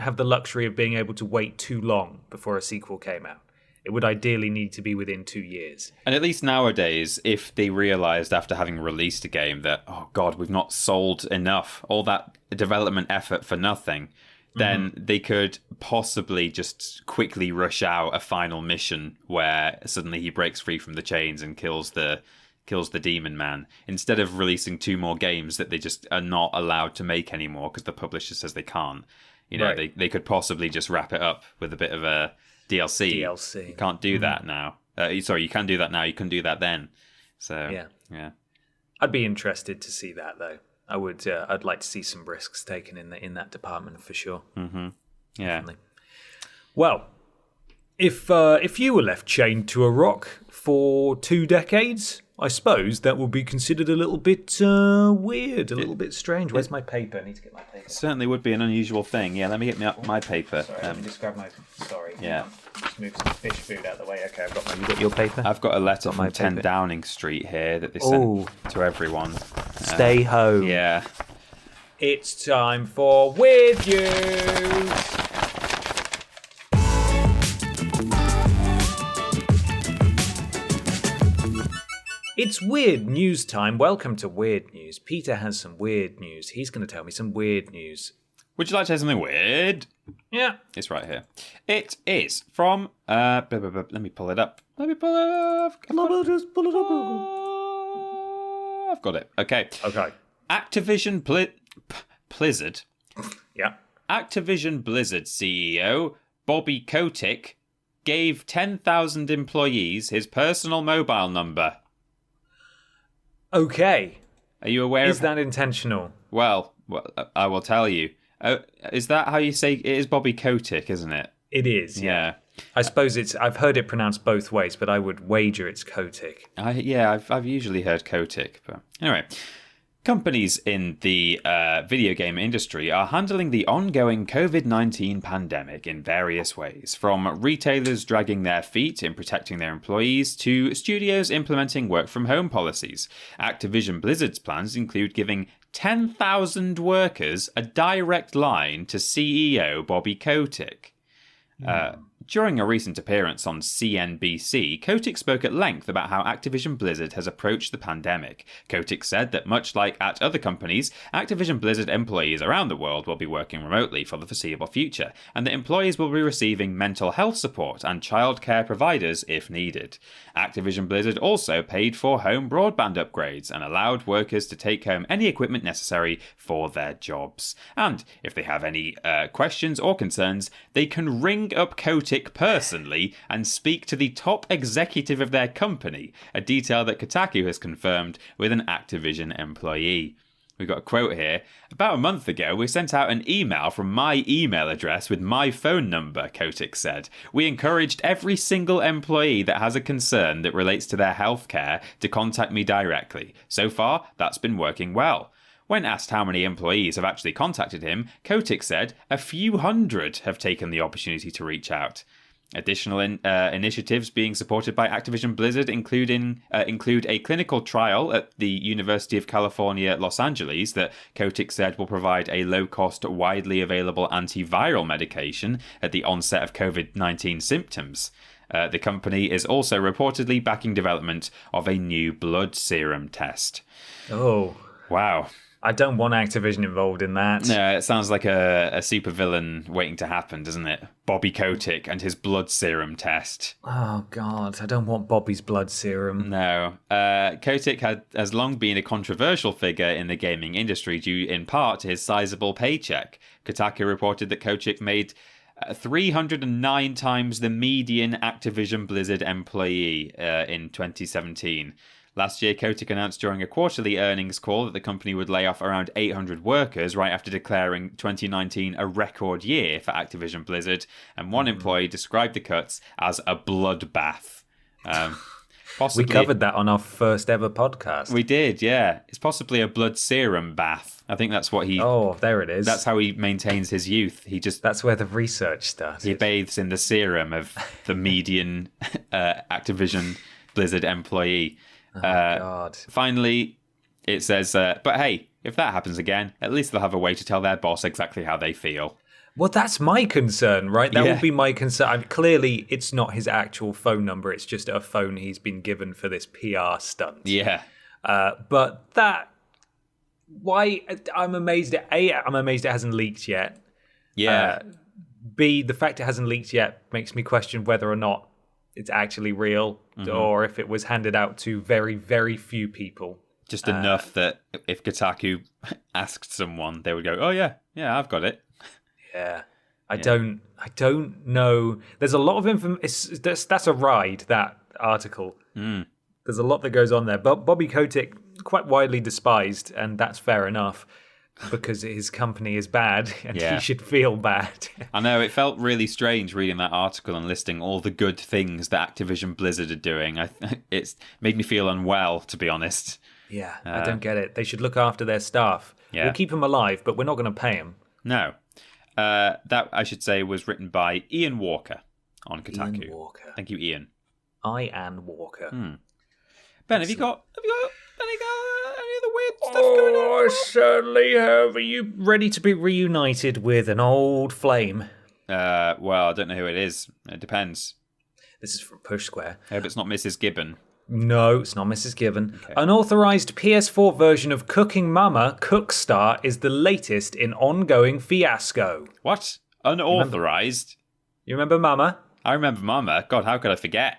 have the luxury of being able to wait too long before a sequel came out. It would ideally need to be within 2 years. And at least nowadays, if they realised after having released a game that, oh God, we've not sold enough, all that development effort for nothing, then they could possibly just quickly rush out a final mission where suddenly he breaks free from the chains and kills the demon man, instead of releasing 2 more games that they just are not allowed to make anymore because the publisher says they can't. They could possibly just wrap it up with a bit of a DLC. You can't do that now. You can do that now. You couldn't do that then. So yeah. I'd be interested to see that, though. I would. I'd like to see some risks taken in that department for sure. Mm-hmm. Yeah. Definitely. Well, if you were left chained to a rock for 2 decades, I suppose that would be considered a little bit weird, a little bit strange. Where's my paper? I need to get my paper. Certainly would be an unusual thing. Yeah, let me get my paper. Sorry, let me just grab my... Sorry. Yeah. Just move some fish food out of the way. Okay, I've got my... You got your paper? I've got a letter from 10 Downing Street here that they sent to everyone. Stay home. Yeah. It's time for Weird News. It's Weird News time. Welcome to Weird News. Peter has some weird news. He's going to tell me some weird news. Would you like to hear something weird? Yeah. It's right here. It is from... let me pull it up. Just pull it up. I've got it. Okay. Activision Blizzard. Yeah. Activision Blizzard CEO Bobby Kotick gave 10,000 employees his personal mobile number. Okay. Are you aware Is that intentional? Well, I will tell you. Is that how you say it? Is Bobby Kotick, isn't it? It is. Yeah. I suppose I've heard it pronounced both ways, but I would wager it's Kotick. I've usually heard Kotick, but anyway. Companies in the video game industry are handling the ongoing COVID-19 pandemic in various ways, from retailers dragging their feet in protecting their employees to studios implementing work-from-home policies. Activision Blizzard's plans include giving 10,000 workers a direct line to CEO Bobby Kotick. During a recent appearance on CNBC, Kotick spoke at length about how Activision Blizzard has approached the pandemic. Kotick said that much like at other companies, Activision Blizzard employees around the world will be working remotely for the foreseeable future, and that employees will be receiving mental health support and childcare providers if needed. Activision Blizzard also paid for home broadband upgrades and allowed workers to take home any equipment necessary for their jobs. And if they have any questions or concerns, they can ring up Kotick personally and speak to the top executive of their company, a detail that Kotaku has confirmed with an Activision employee. We've got a quote here. About a month ago, we sent out an email from my email address with my phone number, Kotick said. We encouraged every single employee that has a concern that relates to their healthcare to contact me directly. So far, that's been working well. When asked how many employees have actually contacted him, Kotick said a few hundred have taken the opportunity to reach out. Additional initiatives being supported by Activision Blizzard include a clinical trial at the University of California, Los Angeles that Kotick said will provide a low-cost, widely available antiviral medication at the onset of COVID-19 symptoms. The company is also reportedly backing development of a new blood serum test. Oh. Wow. I don't want Activision involved in that. No, it sounds like a supervillain waiting to happen, doesn't it? Bobby Kotick and his blood serum test. Oh, God. I don't want Bobby's blood serum. No. Kotick has long been a controversial figure in the gaming industry due in part to his sizable paycheck. Kotaku reported that Kotick made 309 times the median Activision Blizzard employee in 2017. Last year, Kotick announced during a quarterly earnings call that the company would lay off around 800 workers right after declaring 2019 a record year for Activision Blizzard, and one employee described the cuts as a bloodbath. We covered that on our first ever podcast. We did, yeah. It's possibly a blood serum bath. I think that's what he... Oh, there it is. That's how he maintains his youth. That's where the research started. He bathes in the serum of the median Activision Blizzard employee. Oh, God. Finally, it says, but hey, if that happens again, at least they'll have a way to tell their boss exactly how they feel. Well, that's my concern, right? That would be my concern. Clearly, it's not his actual phone number. It's just a phone he's been given for this PR stunt. Yeah. But that... Why... I'm amazed at... A, I'm amazed it hasn't leaked yet. Yeah. B, the fact it hasn't leaked yet makes me question whether or not it's actually real, or if it was handed out to very, very few people. Just enough that if Kotaku asked someone, they would go, "Oh yeah, I've got it." Yeah, I don't know. There's a lot of information. That's a ride. That article. There's a lot that goes on there. But Bobby Kotick, quite widely despised, and that's fair enough. Because his company is bad and he should feel bad. I know, it felt really strange reading that article and listing all the good things that Activision Blizzard are doing. It's made me feel unwell, to be honest. Yeah, I don't get it. They should look after their staff. Yeah. We'll keep them alive, but we're not going to pay them. No. That, I should say, was written by Ian Walker on Kotaku. Ian Walker. Thank you, Ian. Ian Walker. Ben, have you got any other weird stuff going on? I certainly have. Are you ready to be reunited with an old flame? Well, I don't know who it is. It depends. This is from Push Square. I hope it's not Mrs. Gibbon. No, it's not Mrs. Gibbon. Okay. Unauthorized PS4 version of Cooking Mama, Cookstar, is the latest in ongoing fiasco. What? Unauthorized? You remember Mama? I remember Mama. God, how could I forget?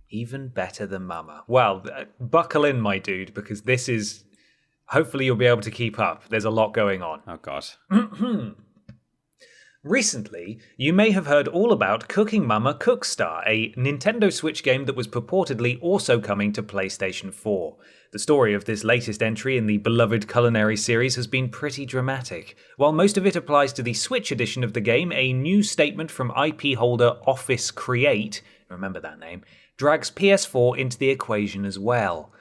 Even better than Mama. Well, buckle in, my dude, because this is... Hopefully you'll be able to keep up. There's a lot going on. Oh, God. Recently, you may have heard all about Cooking Mama Cookstar, a Nintendo Switch game that was purportedly also coming to PlayStation 4. The story of this latest entry in the beloved culinary series has been pretty dramatic. While most of it applies to the Switch edition of the game, a new statement from IP holder Office Create, remember that name, drags PS4 into the equation as well.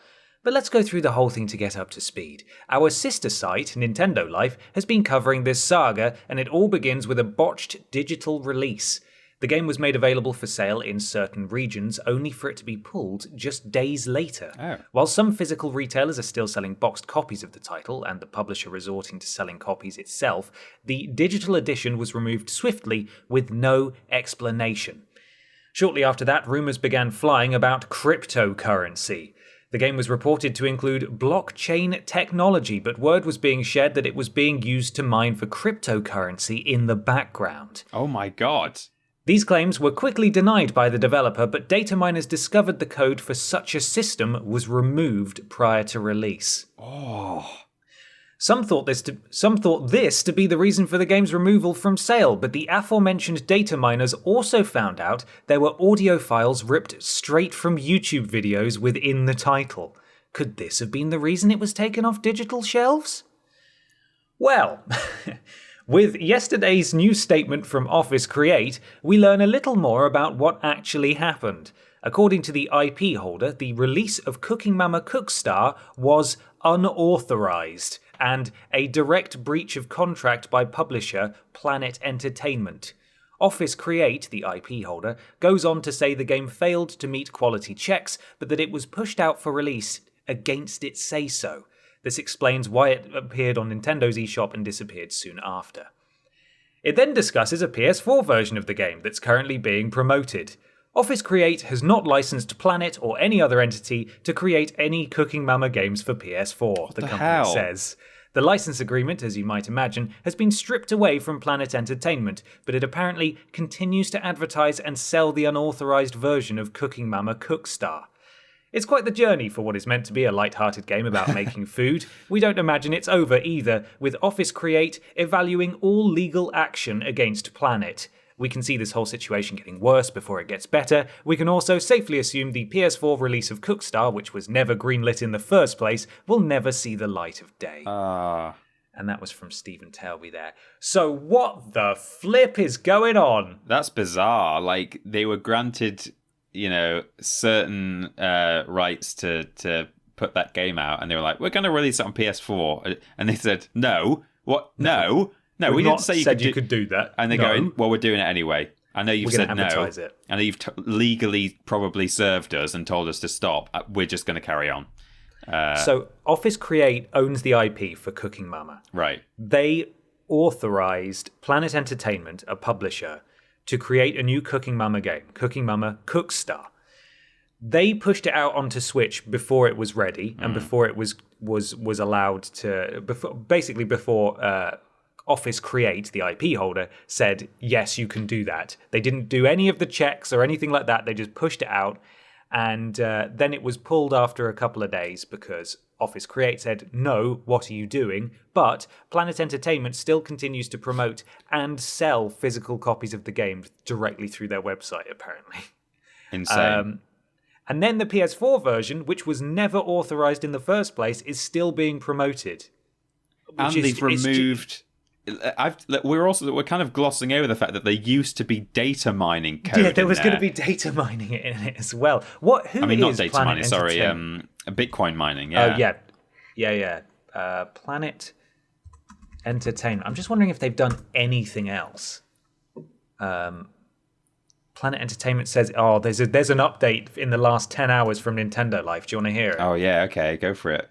But let's go through the whole thing to get up to speed. Our sister site, Nintendo Life, has been covering this saga, and it all begins with a botched digital release. The game was made available for sale in certain regions, only for it to be pulled just days later. Oh. While some physical retailers are still selling boxed copies of the title, and the publisher resorting to selling copies itself, the digital edition was removed swiftly with no explanation. Shortly after that, rumours began flying about cryptocurrency. The game was reported to include blockchain technology, but word was being shared that it was being used to mine for cryptocurrency in the background. Oh my god. These claims were quickly denied by the developer, but data miners discovered the code for such a system was removed prior to release. Oh. Some thought this to be the reason for the game's removal from sale, but the aforementioned data miners also found out there were audio files ripped straight from YouTube videos within the title. Could this have been the reason it was taken off digital shelves? Well, with yesterday's news statement from Office Create, we learn a little more about what actually happened. According to the IP holder, the release of Cooking Mama Cookstar was unauthorized and a direct breach of contract by publisher Planet Entertainment. Office Create, the IP holder, goes on to say the game failed to meet quality checks, but that it was pushed out for release against its say-so. This explains why it appeared on Nintendo's eShop and disappeared soon after. It then discusses a PS4 version of the game that's currently being promoted. Office Create has not licensed Planet or any other entity to create any Cooking Mama games for PS4, the company says. The license agreement, as you might imagine, has been stripped away from Planet Entertainment, but it apparently continues to advertise and sell the unauthorized version of Cooking Mama Cookstar. It's quite the journey for what is meant to be a light-hearted game about making food. We don't imagine it's over either, with Office Create evaluating all legal action against Planet. We can see this whole situation getting worse before it gets better. We can also safely assume the PS4 release of Cookstar, which was never greenlit in the first place, will never see the light of day. And that was from Stephen Tailby there. So what the flip is going on? That's bizarre. Like, they were granted, certain rights to put that game out, and they were like, we're going to release it on PS4. And they said, no. What? No. No, we didn't say you could do that. And they're going, well, we're doing it anyway. I know you've said no. It. I know you've legally probably served us and told us to stop. We're just going to carry on. So Office Create owns the IP for Cooking Mama. Right. They authorized Planet Entertainment, a publisher, to create a new Cooking Mama game, Cooking Mama Cookstar. They pushed it out onto Switch before it was ready and before it was allowed to... Before Office Create, the IP holder, said, yes, you can do that. They didn't do any of the checks or anything like that. They just pushed it out. And then it was pulled after a couple of days because Office Create said, no, what are you doing? But Planet Entertainment still continues to promote and sell physical copies of the game directly through their website, apparently. Insane. And then the PS4 version, which was never authorized in the first place, is still being promoted. And they've removed... We're kind of glossing over the fact that there used to be data mining code. Yeah, there was going to be data mining in it as well. Not data mining. Sorry, Bitcoin mining. Yeah. Oh yeah. Planet Entertainment. I'm just wondering if they've done anything else. Planet Entertainment says, there's an update in the last 10 hours from Nintendo Life. Do you want to hear it? Oh yeah, okay, go for it.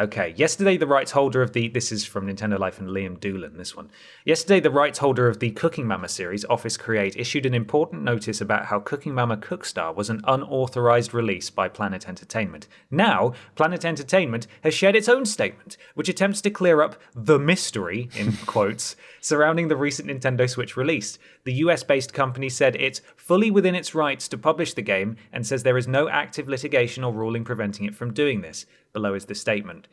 Okay, yesterday the rights holder of this is from Nintendo Life and Liam Doolan, this one. Yesterday the rights holder of the Cooking Mama series, Office Create, issued an important notice about how Cooking Mama Cookstar was an unauthorized release by Planet Entertainment. Now, Planet Entertainment has shared its own statement, which attempts to clear up the mystery, in quotes, surrounding the recent Nintendo Switch release. The US-based company said it's fully within its rights to publish the game and says there is no active litigation or ruling preventing it from doing this. Below is the statement.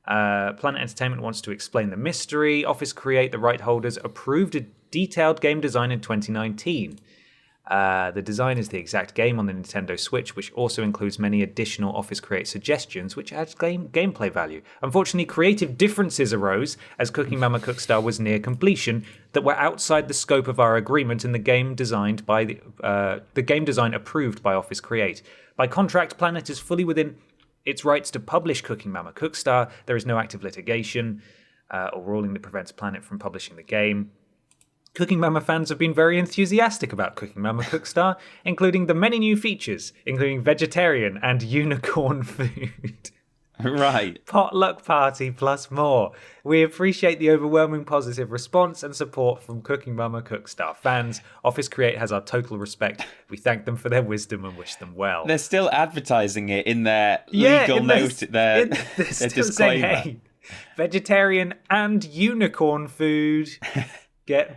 Planet Entertainment wants to explain the mystery. Office Create, the right holders, approved a detailed game design in 2019. The design is the exact game on the Nintendo Switch, which also includes many additional Office Create suggestions, which adds gameplay value. Unfortunately, creative differences arose as Cooking Mama Cookstar was near completion that were outside the scope of our agreement and the game design approved by Office Create. By contract, Planet is fully within its rights to publish Cooking Mama Cookstar. There is no active litigation or ruling that prevents Planet from publishing the game. Cooking Mama fans have been very enthusiastic about Cooking Mama Cookstar, including the many new features, including vegetarian and unicorn food. Right. Potluck party plus more. We appreciate the overwhelming positive response and support from Cooking Mama Cookstar fans. Office Create has our total respect. We thank them for their wisdom and wish them well. They're still advertising it in their legal note, their disclaimer. Saying, hey, vegetarian and unicorn food.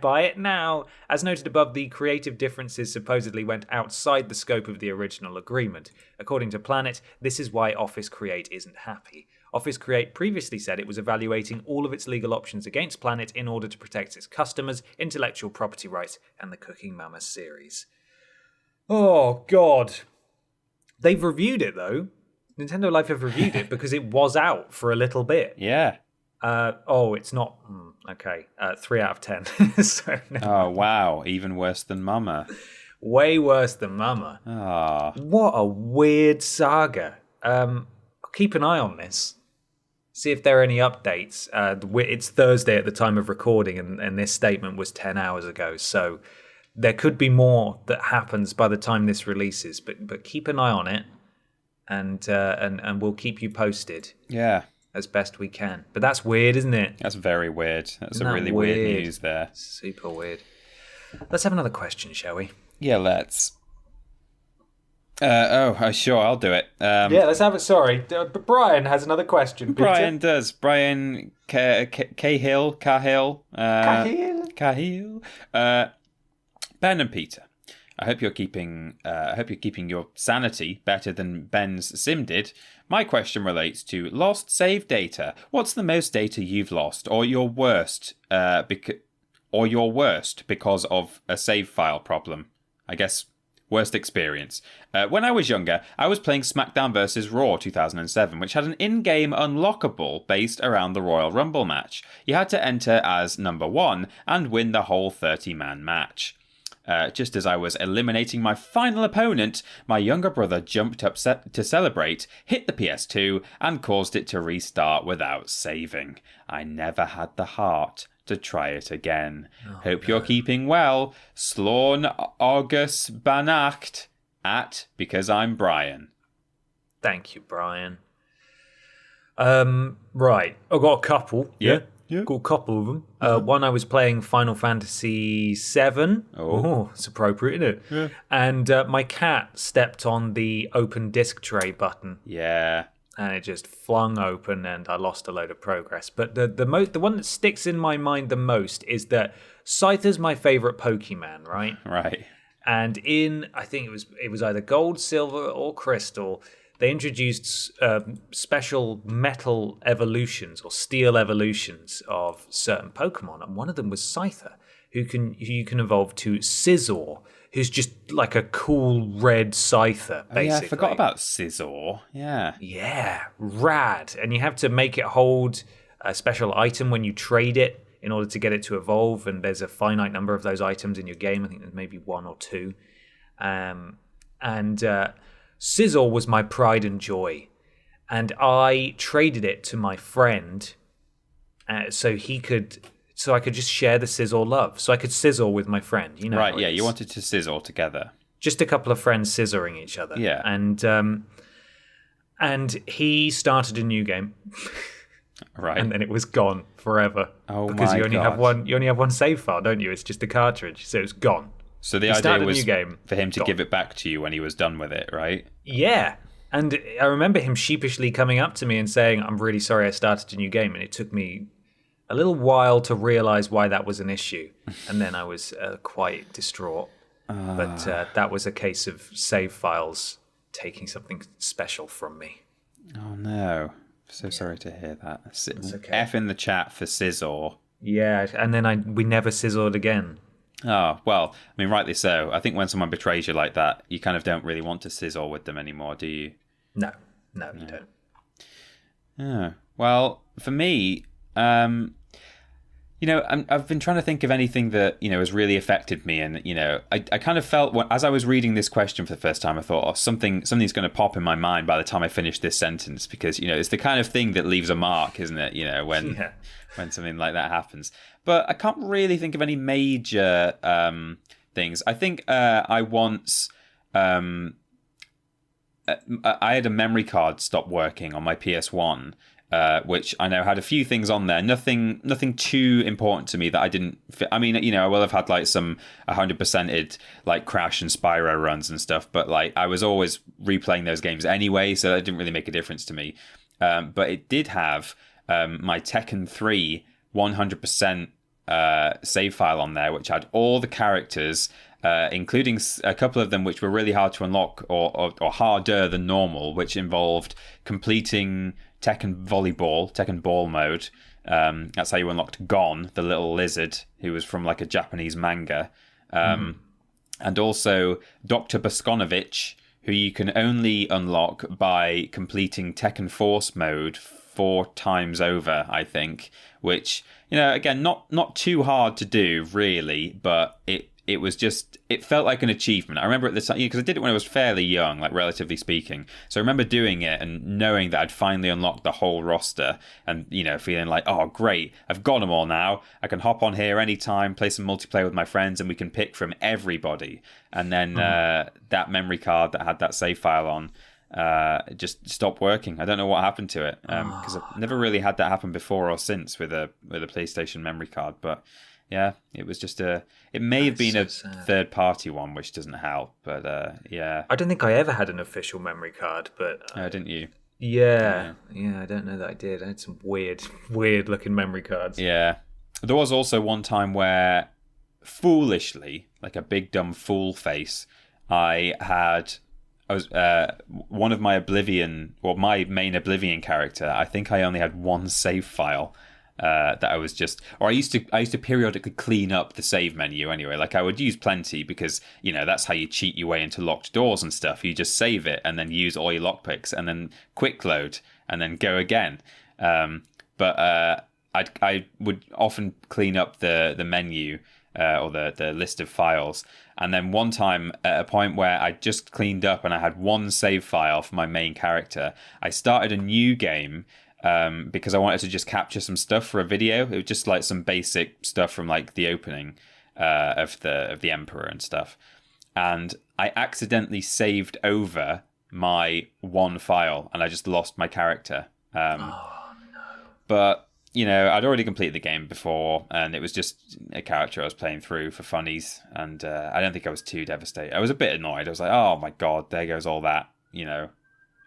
Buy it now. As noted above, the creative differences supposedly went outside the scope of the original agreement. According to Planet, this is why Office Create isn't happy. Office Create previously said it was evaluating all of its legal options against Planet in order to protect its customers, intellectual property rights, and the Cooking Mama series. Oh, God. They've reviewed it, though. Nintendo Life have reviewed it because it was out for a little bit. Yeah. It's not... Okay, 3 out of 10. So, no. Oh, wow. Even worse than Mama. Way worse than Mama. Oh. What a weird saga. I'll keep an eye on this. See if there are any updates. It's Thursday at the time of recording, and this statement was 10 hours ago. So there could be more that happens by the time this releases. But keep an eye on it, and we'll keep you posted. Yeah. As best we can. But that's weird, isn't it? That's very weird. That's Isn't a really weird news there. Super weird. Let's have another question, shall we? Yeah, let's. Sure, I'll do it. Let's have it. Sorry. But Brian has another question. Peter. Brian does. Brian Cahill. Ben and Peter. I hope you're keeping your sanity better than Ben's sim did. My question relates to lost save data. What's the most data you've lost, or your worst, because of a save file problem? I guess worst experience. When I was younger, I was playing SmackDown vs. Raw 2007, which had an in-game unlockable based around the Royal Rumble match. You had to enter as number 1 and win the whole 30-man match. Just as I was eliminating my final opponent, my younger brother jumped up to celebrate, hit the PS2, and caused it to restart without saving. I never had the heart to try it again. Hope you're keeping well. Slorn August Banacht at Because I'm Brian. Thank you, Brian. Right. I've got a couple. Yeah. Got a couple of them. One, I was playing Final Fantasy VII. Oh, it's appropriate, isn't it? Yeah. And my cat stepped on the open disc tray button. Yeah. And it just flung open, and I lost a load of progress. But the one that sticks in my mind the most is that Scyther's my favorite Pokemon, right? Right. And I think it was either Gold, Silver, or Crystal. They introduced special metal evolutions or steel evolutions of certain Pokemon, and one of them was Scyther, who you can evolve to Scizor, who's just like a cool red Scyther, basically. Yeah, I forgot about Scizor. Yeah. Yeah, rad. And you have to make it hold a special item when you trade it in order to get it to evolve, and there's a finite number of those items in your game. I think there's maybe 1 or 2. Scizor was my pride and joy, and I traded it to my friend so I could just share the Scizor love. So I could Scizor with my friend, you know. Right, yeah, you wanted to Scizor together. Just a couple of friends scissoring each other. Yeah. And he started a new game. Right. And then it was gone forever. Oh, because my you only have one save file, don't you? It's just a cartridge, so it's gone. So the idea was for him to give it back to you when he was done with it, right? Yeah. And I remember him sheepishly coming up to me and saying, "I'm really sorry I started a new game." And it took me a little while to realize why that was an issue. And then I was quite distraught. But that was a case of save files taking something special from me. Oh, no. So sorry to hear that. It's okay. F in the chat for Scizor. Yeah, and then we never scissored again. Oh, well, I mean, rightly so. I think when someone betrays you like that, you kind of don't really want to scissor with them anymore, do you? No, you don't. Oh. Well, for me, I've been trying to think of anything that, has really affected me. And, I kind of felt, as I was reading this question for the first time, I thought, something's going to pop in my mind by the time I finish this sentence, because, it's the kind of thing that leaves a mark, isn't it? When something like that happens. But I can't really think of any major things. I think I once... I had a memory card stop working on my PS1, which I know had a few things on there. Nothing too important to me that I didn't fit. I mean, I will have had like some 100%ed like Crash and Spyro runs and stuff, but like I was always replaying those games anyway, so that didn't really make a difference to me. But it did have my Tekken 3 100% save file on there, which had all the characters, including a couple of them which were really hard to unlock or harder than normal, which involved completing Tekken Ball mode. That's how you unlocked Gon, the little lizard who was from like a Japanese manga. And also Dr. Boskonovich, who you can only unlock by completing Tekken Force mode 4 times over, I think, which, again, not too hard to do really, but it was just, it felt like an achievement. I remember at the time, because I did it when I was fairly young, like relatively speaking. So I remember doing it and knowing that I'd finally unlocked the whole roster and, feeling like, oh, great, I've got them all now. I can hop on here anytime, play some multiplayer with my friends, and we can pick from everybody. And then that memory card that had that save file on just stopped working. I don't know what happened to it, because I've never really had that happen before or since with a PlayStation memory card, but... Yeah, it was just it may have been a third-party one, which doesn't help, but yeah. I don't think I ever had an official memory card, but... didn't you? Yeah, I don't know that I did. I had some weird-looking memory cards. Yeah. There was also one time where, foolishly, like a big dumb fool face, I was one of my my main Oblivion character, I think I only had one save file. That I was I used to periodically clean up the save menu anyway. Like I would use plenty because, that's how you cheat your way into locked doors and stuff. You just save it and then use all your lockpicks and then quick load and then go again. But I would often clean up the menu or the list of files. And then one time at a point where I just cleaned up and I had one save file for my main character, I started a new game because I wanted to just capture some stuff for a video. It was just like some basic stuff from like the opening of the Emperor and stuff. And I accidentally saved over my one file and I just lost my character. Oh no. But, I'd already completed the game before and it was just a character I was playing through for funnies. And I don't think I was too devastated. I was a bit annoyed. I was like, oh my God, there goes all that,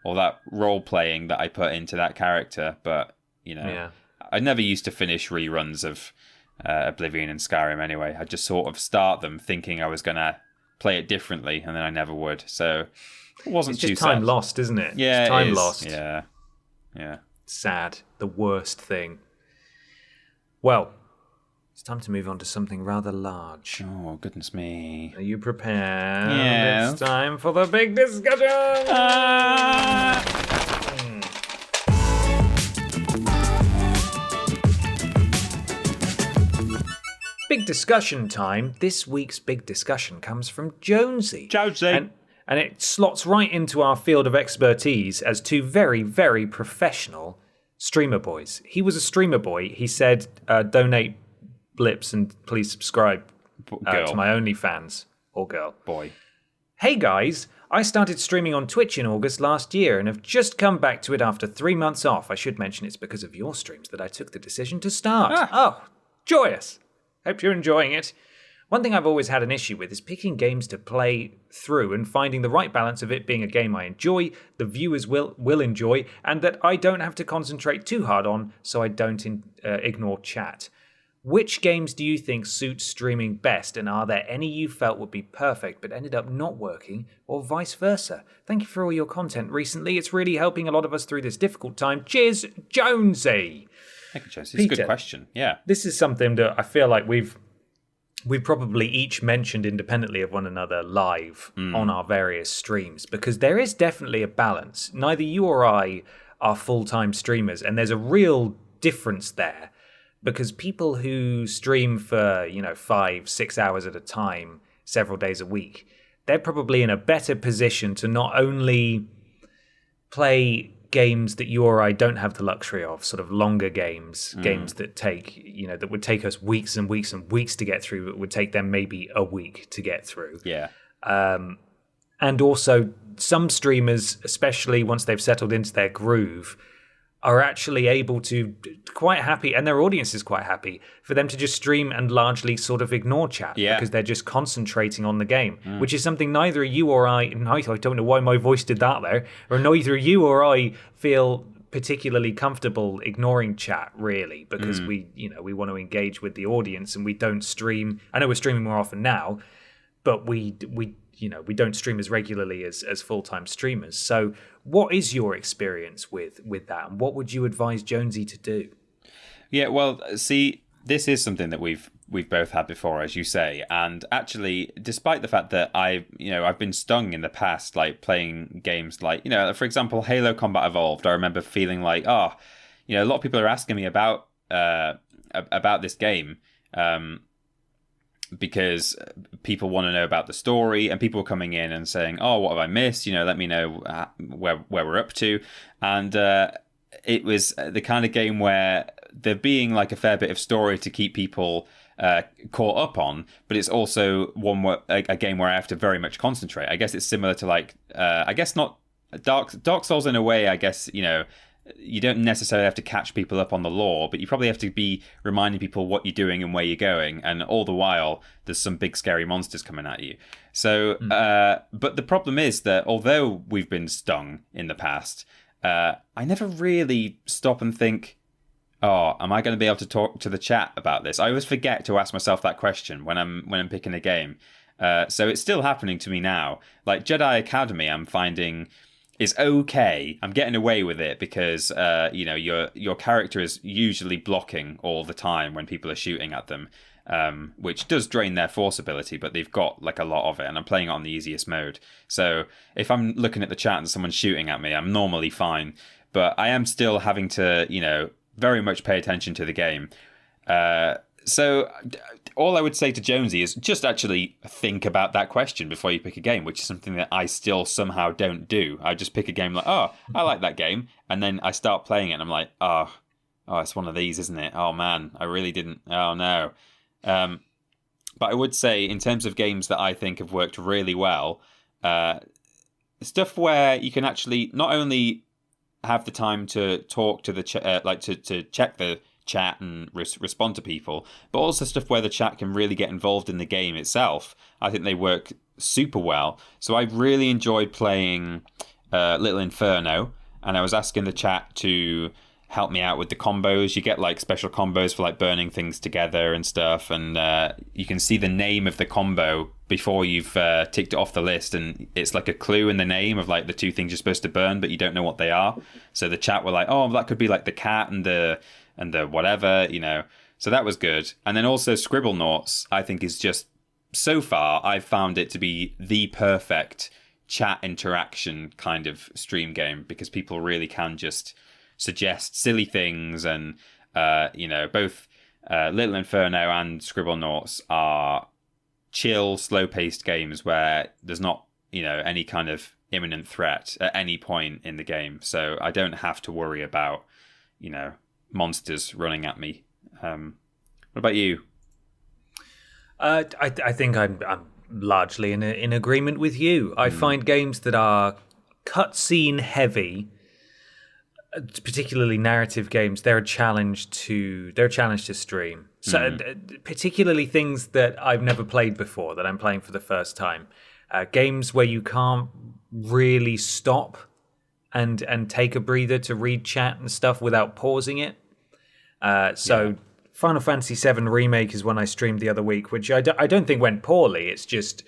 all that role playing that I put into that character. But, I never used to finish reruns of Oblivion and Skyrim anyway. I'd just sort of start them thinking I was going to play it differently, and then I never would. So it wasn't too sad. It's just time lost, isn't it? Yeah, it's time lost. Yeah. Sad. The worst thing. Well, it's time to move on to something rather large. Oh, goodness me. Are you prepared? Yeah. It's time for the big discussion! Big discussion time. This week's big discussion comes from Jonesy. Jonesy! And it slots right into our field of expertise as two very, very professional streamer boys. He was a streamer boy. He said, donate blips and please subscribe to my OnlyFans. Or girl. Boy. Hey guys, I started streaming on Twitch in August last year and have just come back to it after 3 months off. I should mention it's because of your streams that I took the decision to start. Oh, joyous. Hope you're enjoying it. One thing I've always had an issue with is picking games to play through and finding the right balance of it being a game I enjoy, the viewers will enjoy, and that I don't have to concentrate too hard on so I don't ignore chat. Which games do you think suit streaming best, and are there any you felt would be perfect but ended up not working, or vice versa? Thank you for all your content recently. It's really helping a lot of us through this difficult time. Cheers, Jonesy! Thank you, Jonesy. It's a good question. Yeah. This is something that I feel like we've probably each mentioned independently of one another live on our various streams, because there is definitely a balance. Neither you or I are full-time streamers, and there's a real difference there. because people who stream for 5-6 hours at a time, several days a week, they're probably in a better position to not only play games that you or I don't have the luxury of, sort of longer games, games that that would take us weeks and weeks and weeks to get through, but would take them maybe a week to get through. Yeah. And also, some streamers, especially once they've settled into their groove, are actually able to quite happy, and their audience is quite happy, for them to just stream and largely sort of ignore chat because they're just concentrating on the game, which is something neither you or I don't know why my voice did that there, or neither you or I feel particularly comfortable ignoring chat, really, because we want to engage with the audience, and we don't stream. I know we're streaming more often now, but we don't stream as regularly as full-time streamers. So what is your experience with that, and what would you advise Jonesy to do? Yeah, well, see, this is something that we've both had before, as you say, and actually, despite the fact that I've been stung in the past, like playing games like, for example, Halo Combat Evolved, I remember feeling like, a lot of people are asking me about this game, because people want to know about the story, and people were coming in and saying, "Oh, what have I missed? Let me know where we're up to." And it was the kind of game where there being like a fair bit of story to keep people caught up on, but it's also a game where I have to very much concentrate. I guess it's similar to like I guess not Dark Souls in a way. I guess you don't necessarily have to catch people up on the lore, but you probably have to be reminding people what you're doing and where you're going, and all the while there's some big scary monsters coming at you. So but the problem is that although we've been stung in the past, I never really stop and think, oh, am I going to be able to talk to the chat about this? I always forget to ask myself that question when I'm picking a game. So it's still happening to me now. Like Jedi Academy, I'm finding is okay. I'm getting away with it because your character is usually blocking all the time when people are shooting at them, which does drain their force ability, but they've got like a lot of it, and I'm playing it on the easiest mode. So if I'm looking at the chat and someone's shooting at me, I'm normally fine, but I am still having to very much pay attention to the game. So all I would say to Jonesy is just actually think about that question before you pick a game, which is something that I still somehow don't do. I just pick a game like, oh, I like that game, and then I start playing it, and I'm like, oh, it's one of these, isn't it? Oh man, I really didn't. Oh no. But I would say, in terms of games that I think have worked really well, stuff where you can actually not only have the time to talk to the to check the chat and respond to people, but also stuff where the chat can really get involved in the game itself. I think they work super well. So I really enjoyed playing Little Inferno, and I was asking the chat to help me out with the combos. You get like special combos for like burning things together and stuff, and you can see the name of the combo before you've ticked it off the list, and it's like a clue in the name of like the two things you're supposed to burn, but you don't know what they are. So the chat were like, oh, that could be like the cat and the whatever, so that was good. And then also Scribblenauts, I think, is just, so far I've found it to be the perfect chat interaction kind of stream game, because people really can just suggest silly things, and both Little Inferno and Scribblenauts are chill, slow-paced games where there's not any kind of imminent threat at any point in the game, so I don't have to worry about monsters running at me. What about you? I think I'm largely in agreement with you. I find games that are cutscene heavy, particularly narrative games, they're a challenge to stream. So particularly things that I've never played before, that I'm playing for the first time. Games where you can't really stop and take a breather to read chat and stuff without pausing it. Final Fantasy VII Remake is one I streamed the other week, which I don't think went poorly. It's just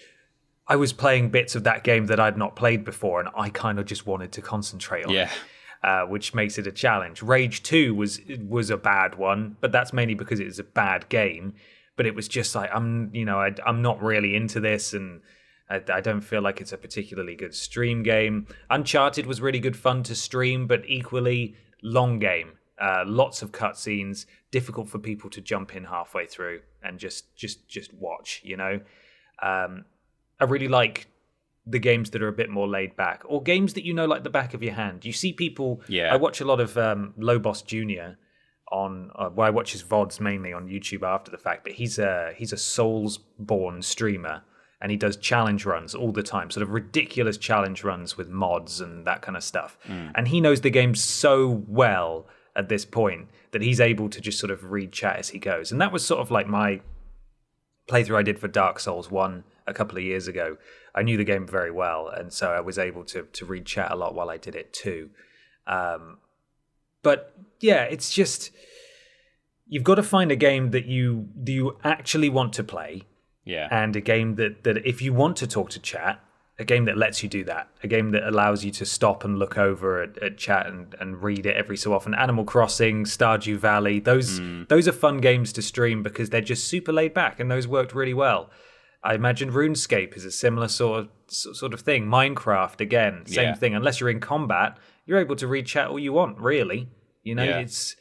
I was playing bits of that game that I'd not played before, and I kind of just wanted to concentrate on it, which makes it a challenge. Rage 2 was a bad one, but that's mainly because it was a bad game. But it was just like, I'm not really into this, and I don't feel like it's a particularly good stream game. Uncharted was really good fun to stream, but equally long game. Lots of cutscenes, difficult for people to jump in halfway through and just watch. I really like the games that are a bit more laid back, or games that like the back of your hand. You see people. Yeah. I watch a lot of Lobos Jr. on I watch his VODs mainly on YouTube after the fact, but he's a Souls-born streamer, and he does challenge runs all the time, sort of ridiculous challenge runs with mods and that kind of stuff. And he knows the game so well at this point that he's able to just sort of read chat as he goes. And that was sort of like my playthrough I did for Dark Souls 1 a couple of years ago. I knew the game very well, and so I was able to read chat a lot while I did it too. But yeah, it's just, you've got to find a game that you actually want to play. Yeah. And a game that if you want to talk to chat, a game that lets you do that, a game that allows you to stop and look over at chat and read it every so often. Animal Crossing, Stardew Valley, those are fun games to stream because they're just super laid back, and those worked really well. I imagine RuneScape is a similar sort of thing. Minecraft, again, same thing. Unless you're in combat, you're able to read chat all you want, really. It's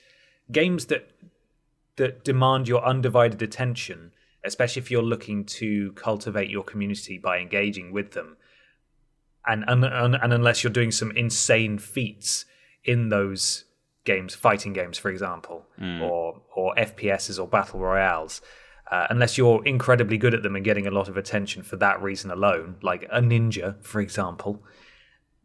games that demand your undivided attention, especially if you're looking to cultivate your community by engaging with them. And unless you're doing some insane feats in those games, fighting games, for example, or FPSs or battle royales, unless you're incredibly good at them and getting a lot of attention for that reason alone, like a ninja, for example,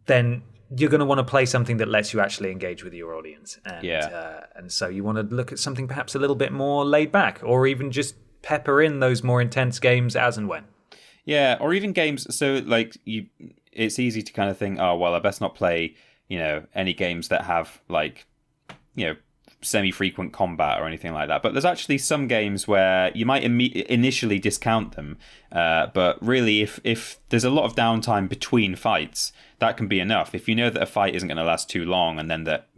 then you're going to want to play something that lets you actually engage with your audience. And so you want to look at something perhaps a little bit more laid back, or even just pepper in those more intense games as and when. Yeah, or even games. So like it's easy to kind of think, oh well, I best not play, any games that have like, semi-frequent combat or anything like that. But there's actually some games where you might initially discount them, but really, if there's a lot of downtime between fights, that can be enough. If you know that a fight isn't going to last too long, and then that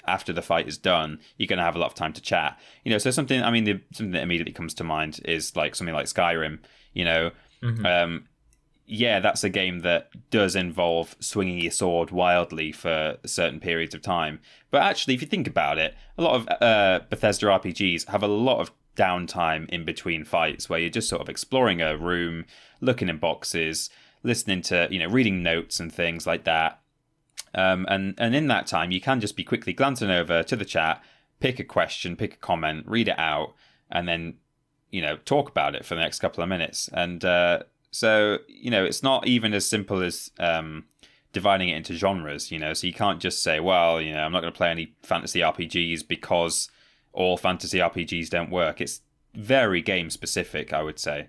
after the fight is done, you're going to have a lot of time to chat. So something that immediately comes to mind is like something like Skyrim. That's a game that does involve swinging your sword wildly for certain periods of time. But actually, if you think about it, a lot of Bethesda RPGs have a lot of downtime in between fights where you're just sort of exploring a room, looking in boxes, listening to, reading notes and things like that. And in that time, you can just be quickly glancing over to the chat, pick a question, pick a comment, read it out, and then, talk about it for the next couple of minutes. And so, it's not even as simple as dividing it into genres, so you can't just say, well, I'm not going to play any fantasy RPGs because all fantasy RPGs don't work. It's very game specific, I would say.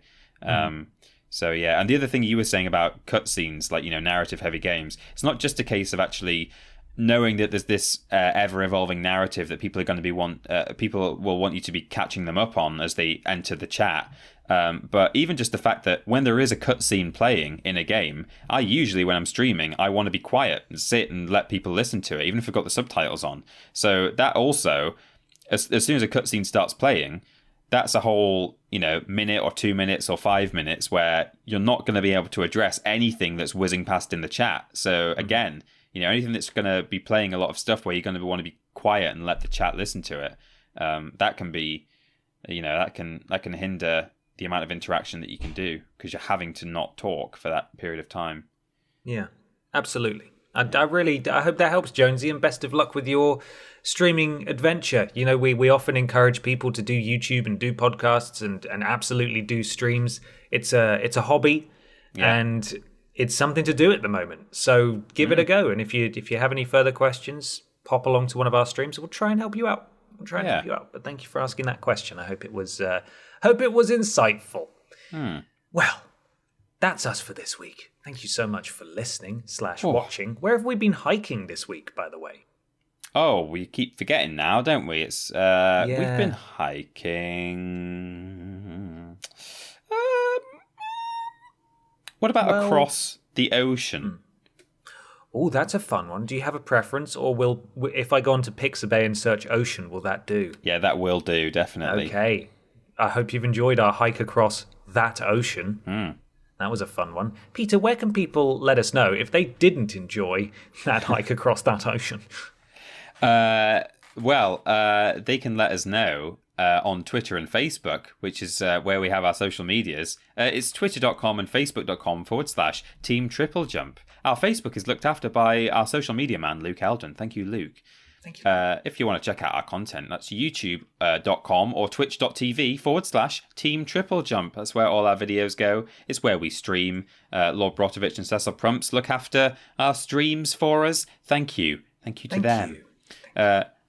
So, yeah. And the other thing you were saying about cutscenes, like, narrative heavy games, it's not just a case of actually knowing that there's this ever-evolving narrative that people are going to be people will want you to be catching them up on as they enter the chat. But even just the fact that when there is a cutscene playing in a game, I usually, when I'm streaming, I want to be quiet and sit and let people listen to it, even if I've got the subtitles on. So that also, as soon as a cutscene starts playing, that's a whole, minute or 2 minutes or 5 minutes where you're not going to be able to address anything that's whizzing past in the chat. So again, anything that's going to be playing a lot of stuff where you're going to want to be quiet and let the chat listen to it, that can be, that can hinder the amount of interaction that you can do because you're having to not talk for that period of time. Yeah, absolutely. I hope that helps, Jonesy, and best of luck with your streaming adventure. We often encourage people to do YouTube and do podcasts and absolutely do streams. It's a hobby, and it's something to do at the moment. So give it a go. And if you have any further questions, pop along to one of our streams. We'll try and help you out. Help you out. But thank you for asking that question. I hope it was insightful. Well, that's us for this week. Thank you so much for listening / watching. Where have we been hiking this week, by the way? Oh, we keep forgetting now, don't we? It's we've been hiking. What about across the ocean? Oh, that's a fun one. Do you have a preference, or if I go on to Pixabay and search ocean, will that do? Yeah, that will do, definitely. Okay. I hope you've enjoyed our hike across that ocean. That was a fun one. Peter, where can people let us know if they didn't enjoy that hike across that ocean? Well, they can let us know on Twitter and Facebook, which is where we have our social medias. It's twitter.com and facebook.com/Team TripleJump. Our Facebook is looked after by our social media man, Luke Eldon. Thank you, Luke. Thank you. If you want to check out our content, that's youtube.com or twitch.tv/Team TripleJump. That's where all our videos go. It's where we stream. Lord Brotovich and Cecil Prumps look after our streams for us. Thank you. Thank you to them.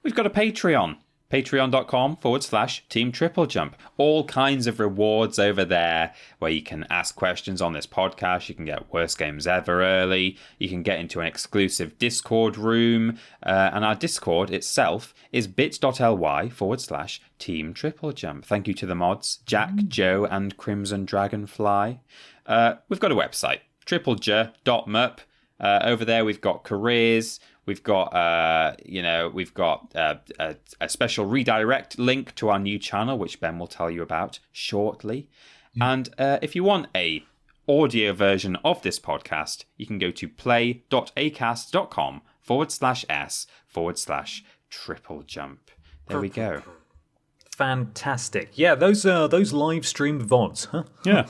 We've got a Patreon. Patreon.com/Team TripleJump. All kinds of rewards over there where you can ask questions on this podcast. You can get Worst Games Ever early. You can get into an exclusive Discord room. And our Discord itself is bit.ly/Team TripleJump. Thank you to the mods, Jack, Joe, and Crimson Dragonfly. We've got a website, triplej.mup. Over there, we've got careers. We've got, a special redirect link to our new channel, which Ben will tell you about shortly. And if you want a audio version of this podcast, you can go to play.acast.com/s/TripleJump. There we go. Fantastic. Yeah, those live stream VODs, huh? Yeah.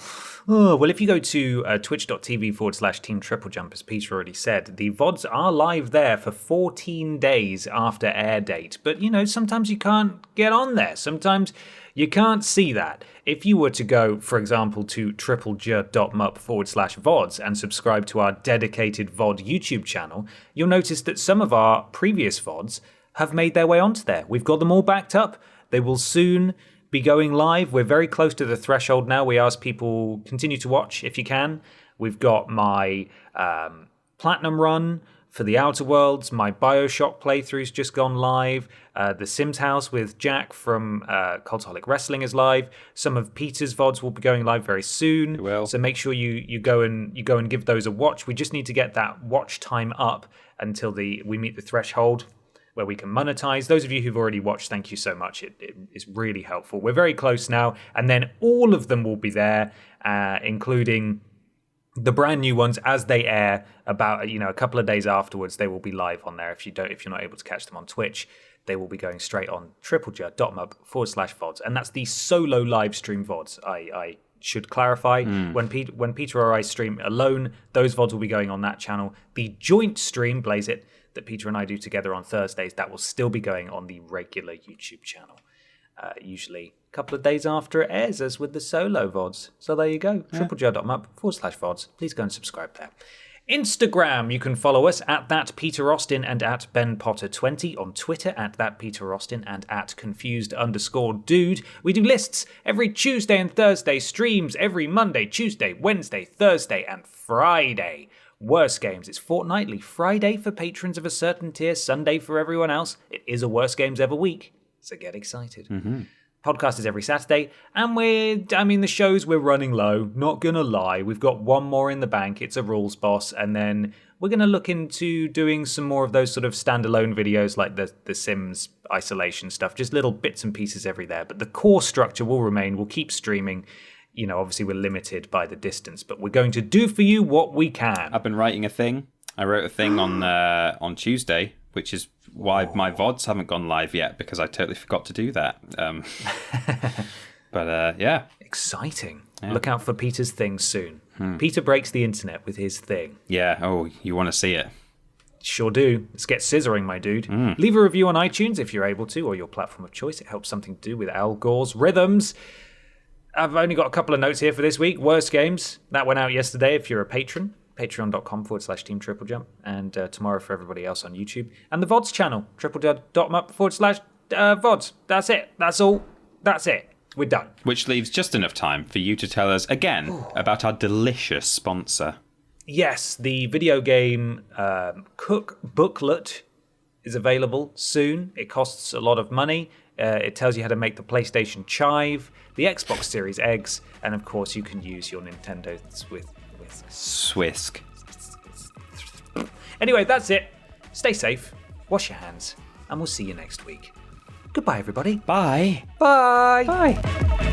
Oh, well, if you go to twitch.tv/Team TripleJump, as Peter already said, the VODs are live there for 14 days after air date. But, sometimes you can't get on there. Sometimes you can't see that. If you were to go, for example, to triplej.mup/VODs and subscribe to our dedicated VOD YouTube channel, you'll notice that some of our previous VODs have made their way onto there. We've got them all backed up. They will soon be going live. We're very close to the threshold now. We ask people continue to watch if you can. We've got my Platinum run for the Outer Worlds. My Bioshock playthrough's just gone live. The Sims House with Jack from Cultaholic Wrestling is live. Some of Peter's VODs will be going live very soon. It will. So make sure you go and give those a watch. We just need to get that watch time up until we meet the threshold where we can monetize. Those of you who've already watched, thank you so much. It is really helpful. We're very close now, and then all of them will be there, including the brand new ones as they air about a couple of days afterwards. They will be live on there. If you're not able to catch them on Twitch, they will be going straight on triplej.mup/VODs, and that's the solo live stream VODs. I should clarify, when Peter or I stream alone, those VODs will be going on that channel. The joint stream, Blaze It, that Peter and I do together on Thursdays, that will still be going on the regular YouTube channel, usually a couple of days after it airs, as with the solo VODs. So there you go, triplej.mup/VODs. Please go and subscribe there. Instagram, you can follow us at that Peter Austin and at Ben Potter 20, on Twitter at that Peter Austin and at confused_dude. We do lists every Tuesday and Thursday, streams every Monday, Tuesday, Wednesday, Thursday, and Friday. Worst Games, it's fortnightly. Friday for patrons of a certain tier, Sunday for everyone else. It is a Worst Games Ever week, so get excited. Podcast is every Saturday, and the shows, we're running low, not gonna lie. We've got one more in the bank, it's a rules boss, and then we're gonna look into doing some more of those sort of standalone videos like the Sims isolation stuff, just little bits and pieces every there. But the core structure will remain, we'll keep streaming. Obviously we're limited by the distance, but we're going to do for you what we can. I've been writing a thing. I wrote a thing on Tuesday, which is why my VODs haven't gone live yet, because I totally forgot to do that. But yeah. Exciting. Yeah. Look out for Peter's thing soon. Peter breaks the internet with his thing. Yeah. Oh, you want to see it? Sure do. Let's get scissoring, my dude. Leave a review on iTunes if you're able to, or your platform of choice. It helps something to do with Al Gore's rhythms. I've only got a couple of notes here for this week. Worst Games, that went out yesterday if you're a patron. Patreon.com/Team TripleJump. And tomorrow for everybody else on YouTube. And the VODs channel, triplej.mup/VODs. That's it. That's all. That's it. We're done. Which leaves just enough time for you to tell us again about our delicious sponsor. Yes, the video game Cook booklet is available soon. It costs a lot of money. It tells you how to make the PlayStation Chive, the Xbox Series X, and of course you can use your Nintendos with Swisk. Anyway, that's it. Stay safe, wash your hands, and we'll see you next week. Goodbye, everybody. Bye. Bye. Bye.